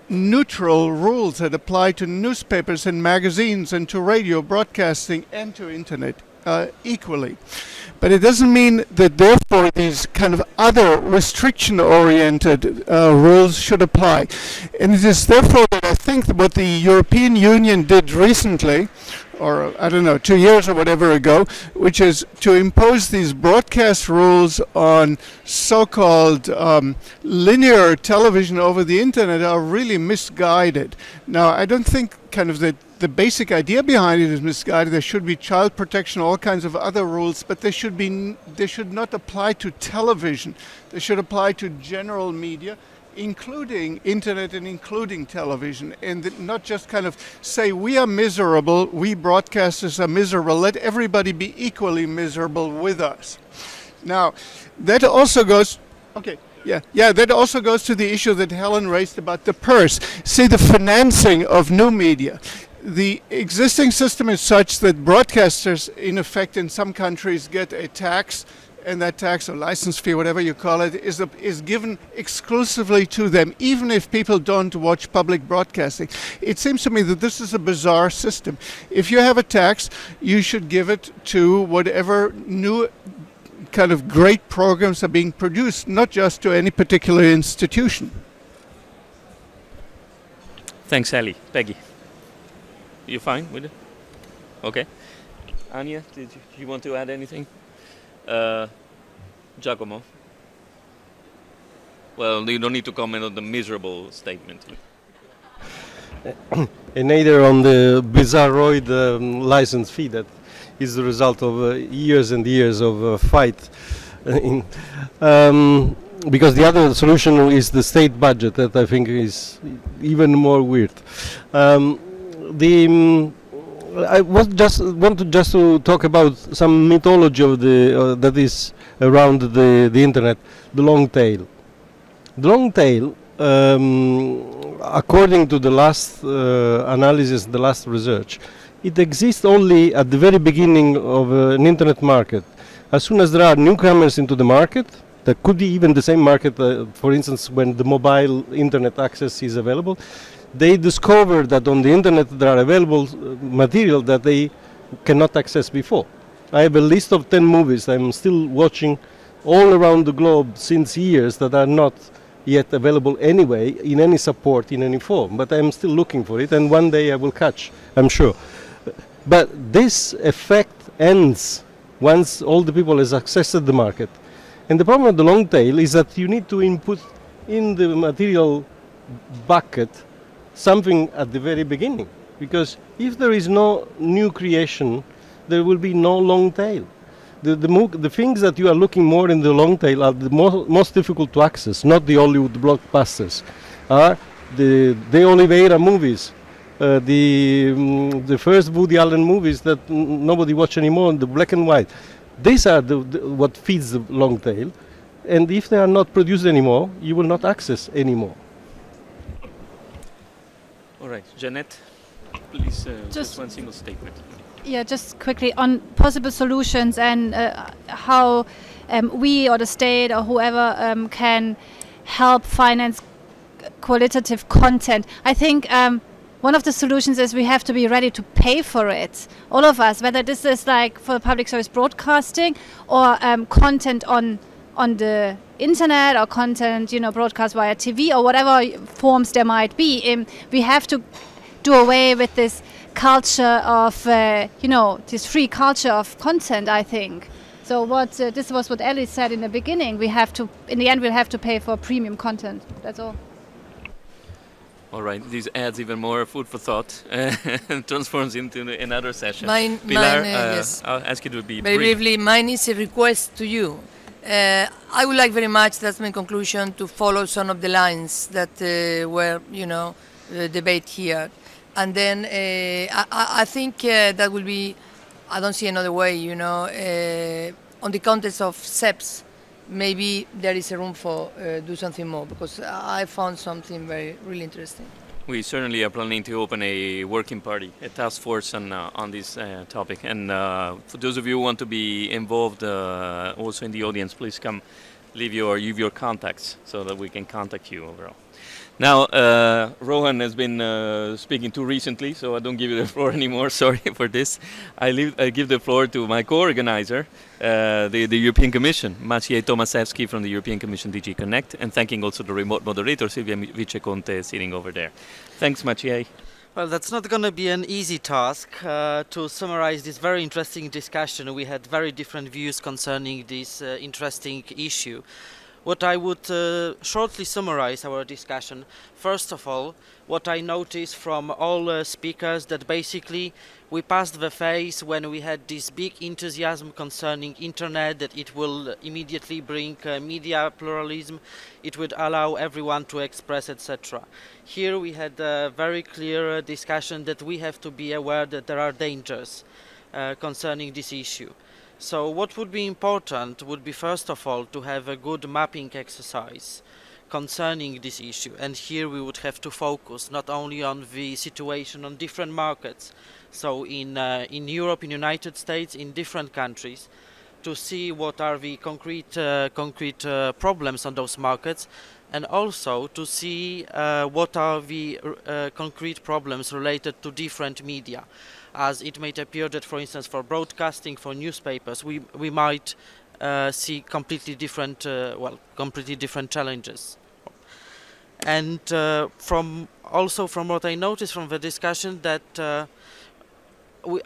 neutral rules that apply to newspapers and magazines and to radio broadcasting and to internet equally. But it doesn't mean that therefore these kind of other restriction-oriented rules should apply. And it is therefore that I think that what the European Union did recently, or I don't know, 2 years or whatever ago, which is to impose these broadcast rules on so-called linear television over the internet are really misguided. Now, I don't think kind of that the basic idea behind it is misguided. There should be child protection, all kinds of other rules, but they should not apply to television. They should apply to general media, including internet and including television, and not just kind of say we are miserable, we broadcasters are miserable, let everybody be equally miserable with us. Now, that also goes, that also goes to the issue that Helen raised about the purse. See, the financing of new media. the existing system is such that broadcasters, in effect, in some countries get a tax, and that tax or license fee, whatever you call it, is given exclusively to them, even if people don't watch public broadcasting. It seems to me that this is a bizarre system. If you have a tax, you should give it to whatever new kind of great programs are being produced, not just to any particular institution. Thanks, Ali. Peggy, you fine with it? Okay. Anya, did you want to add anything? Giacomo? Well, you don't need to comment on the miserable statement. And neither on the bizarroid license fee that is the result of years and years of fight. Because the other solution is the state budget that I think is even more weird. I want to talk about some mythology of the that is around the internet, the long tail. The long tail, according to the last analysis, the last research, it exists only at the very beginning of an internet market. As soon as there are newcomers into the market, that could be even the same market, for instance, when the mobile internet access is available, they discover that on the internet there are available material that they cannot access before. I have a list of 10 movies I'm still watching all around the globe since years that are not yet available anyway in any support in any form, but I'm still looking for it, and one day I will catch, I'm sure. But this effect ends once all the people has accessed the market. And the problem with the long tail is that you need to input in the material bucket something at the very beginning, because if there is no new creation, there will be no long tail. The things that you are looking more in the long tail are the most difficult to access, not the Hollywood blockbusters, are the De Oliveira movies, the first Woody Allen movies that nobody watch anymore, the black and white. These are what feeds the long tail, and if they are not produced anymore, you will not access anymore. All right, Jeanette, please, just one single statement. Yeah, just quickly on possible solutions and how we or the state or whoever can help finance qualitative content. I think one of the solutions is we have to be ready to pay for it. All of us, whether this is like for public service broadcasting or content on the internet or content, broadcast via TV or whatever forms there might be. We have to do away with this culture of, this free culture of content, I think. So this was what Ellie said in the beginning. In the end, we'll have to pay for premium content. That's all. All right, this adds even more food for thought and transforms into another session. Pilar, yes. I'll ask you to be very brief. briefly, mine is a request to you. I would like very much, that's my conclusion, to follow some of the lines that were, debate here. And then I think that will be, I don't see another way, on the context of SEPs, maybe there is a room for do something more, because I found something really interesting. We certainly are planning to open a working party, a task force on this topic. And for those of you who want to be involved also in the audience, please come leave your contacts so that we can contact you overall. Now, Rohan has been speaking too recently, so I don't give you the floor anymore. Sorry for this. I give the floor to my co-organizer, the European Commission, Maciej Tomaszewski from the European Commission DG Connect, and thanking also the remote moderator, Silvia Viceconte, sitting over there. Thanks, Maciej. Well, that's not going to be an easy task to summarize this very interesting discussion. We had very different views concerning this interesting issue. What I would shortly summarize our discussion, first of all, what I noticed from all speakers, that basically we passed the phase when we had this big enthusiasm concerning internet, that it will immediately bring media pluralism, it would allow everyone to express, etc. Here we had a very clear discussion that we have to be aware that there are dangers concerning this issue. So what would be important would be, first of all, to have a good mapping exercise concerning this issue. And here we would have to focus not only on the situation on different markets, so in Europe, in United States, in different countries, to see what are the concrete problems on those markets, and also to see what are the concrete problems related to different media, as it might appear that, for instance, for broadcasting, for newspapers, we might see completely different challenges. And from what I noticed from the discussion, that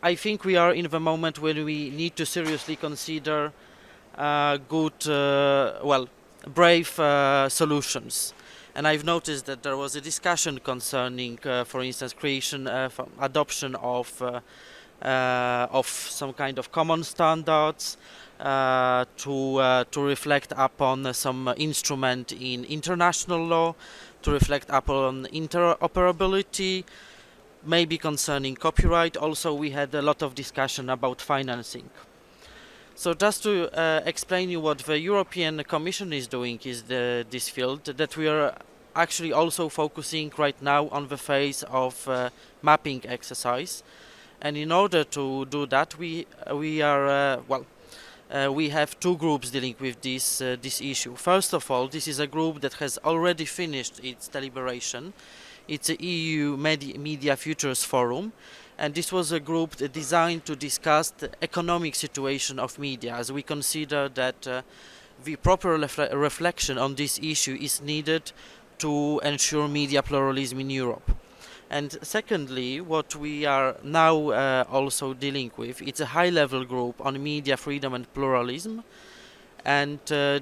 I think we are in the moment when we need to seriously consider brave solutions. And I've noticed that there was a discussion concerning, for instance, adoption of some kind of common standards to reflect upon some instrument in international law, to reflect upon interoperability, maybe concerning copyright. Also, we had a lot of discussion about financing. So just to explain you what the European Commission is doing is this field, that we are actually also focusing right now on the phase of mapping exercise. And in order to do that, we have two groups dealing with this issue. First of all, this is a group that has already finished its deliberation. It's a EU Media Futures Forum, and this was a group designed to discuss the economic situation of media, as we consider that the proper reflection on this issue is needed to ensure media pluralism in Europe. And secondly, what we are now also dealing with, it's a high-level group on media freedom and pluralism, and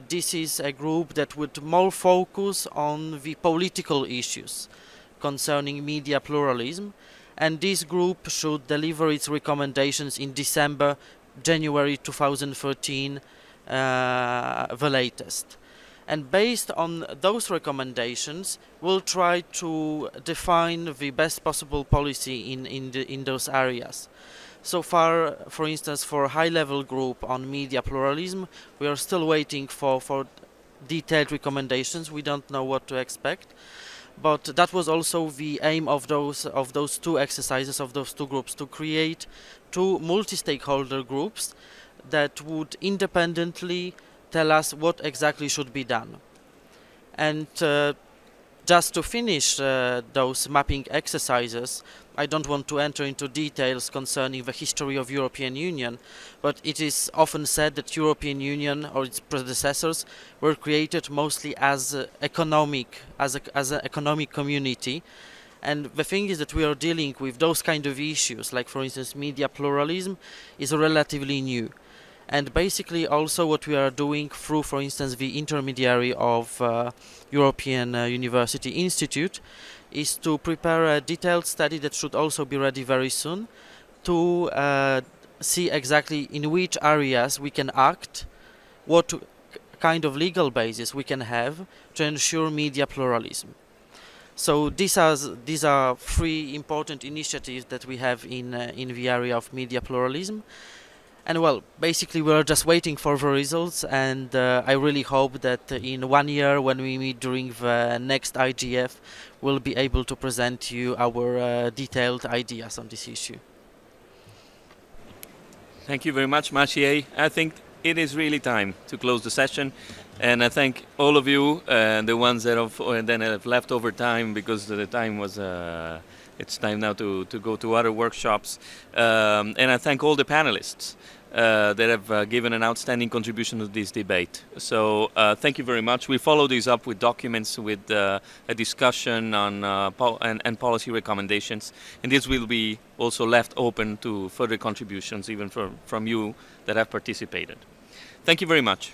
this is a group that would more focus on the political issues concerning media pluralism, and this group should deliver its recommendations in January 2013, the latest. And based on those recommendations, we'll try to define the best possible policy in those areas. So far, for instance, for a high-level group on media pluralism, we are still waiting for detailed recommendations. We don't know what to expect. But that was also the aim of those two exercises, of those two groups, to create two multi-stakeholder groups that would independently tell us what exactly should be done. And just to finish those mapping exercises, I don't want to enter into details concerning the history of European Union, but it is often said that European Union or its predecessors were created mostly as an economic community. And the thing is that we are dealing with those kind of issues, like for instance media pluralism, is relatively new. And basically also what we are doing through, for instance, the intermediary of European University Institute is to prepare a detailed study that should also be ready very soon to see exactly in which areas we can act, what kind of legal basis we can have to ensure media pluralism. So these are three important initiatives that we have in the area of media pluralism. And well, basically we're just waiting for the results, and I really hope that in 1 year, when we meet during the next IGF, we'll be able to present you our detailed ideas on this issue. Thank you very much, Maciej. I think it is really time to close the session, and I thank all of you, the ones that have left over time because the time was it's time now to go to other workshops, and I thank all the panelists that have given an outstanding contribution to this debate. So thank you very much. We follow these up with documents, with a discussion on and policy recommendations, and this will be also left open to further contributions, even from you that have participated. Thank you very much.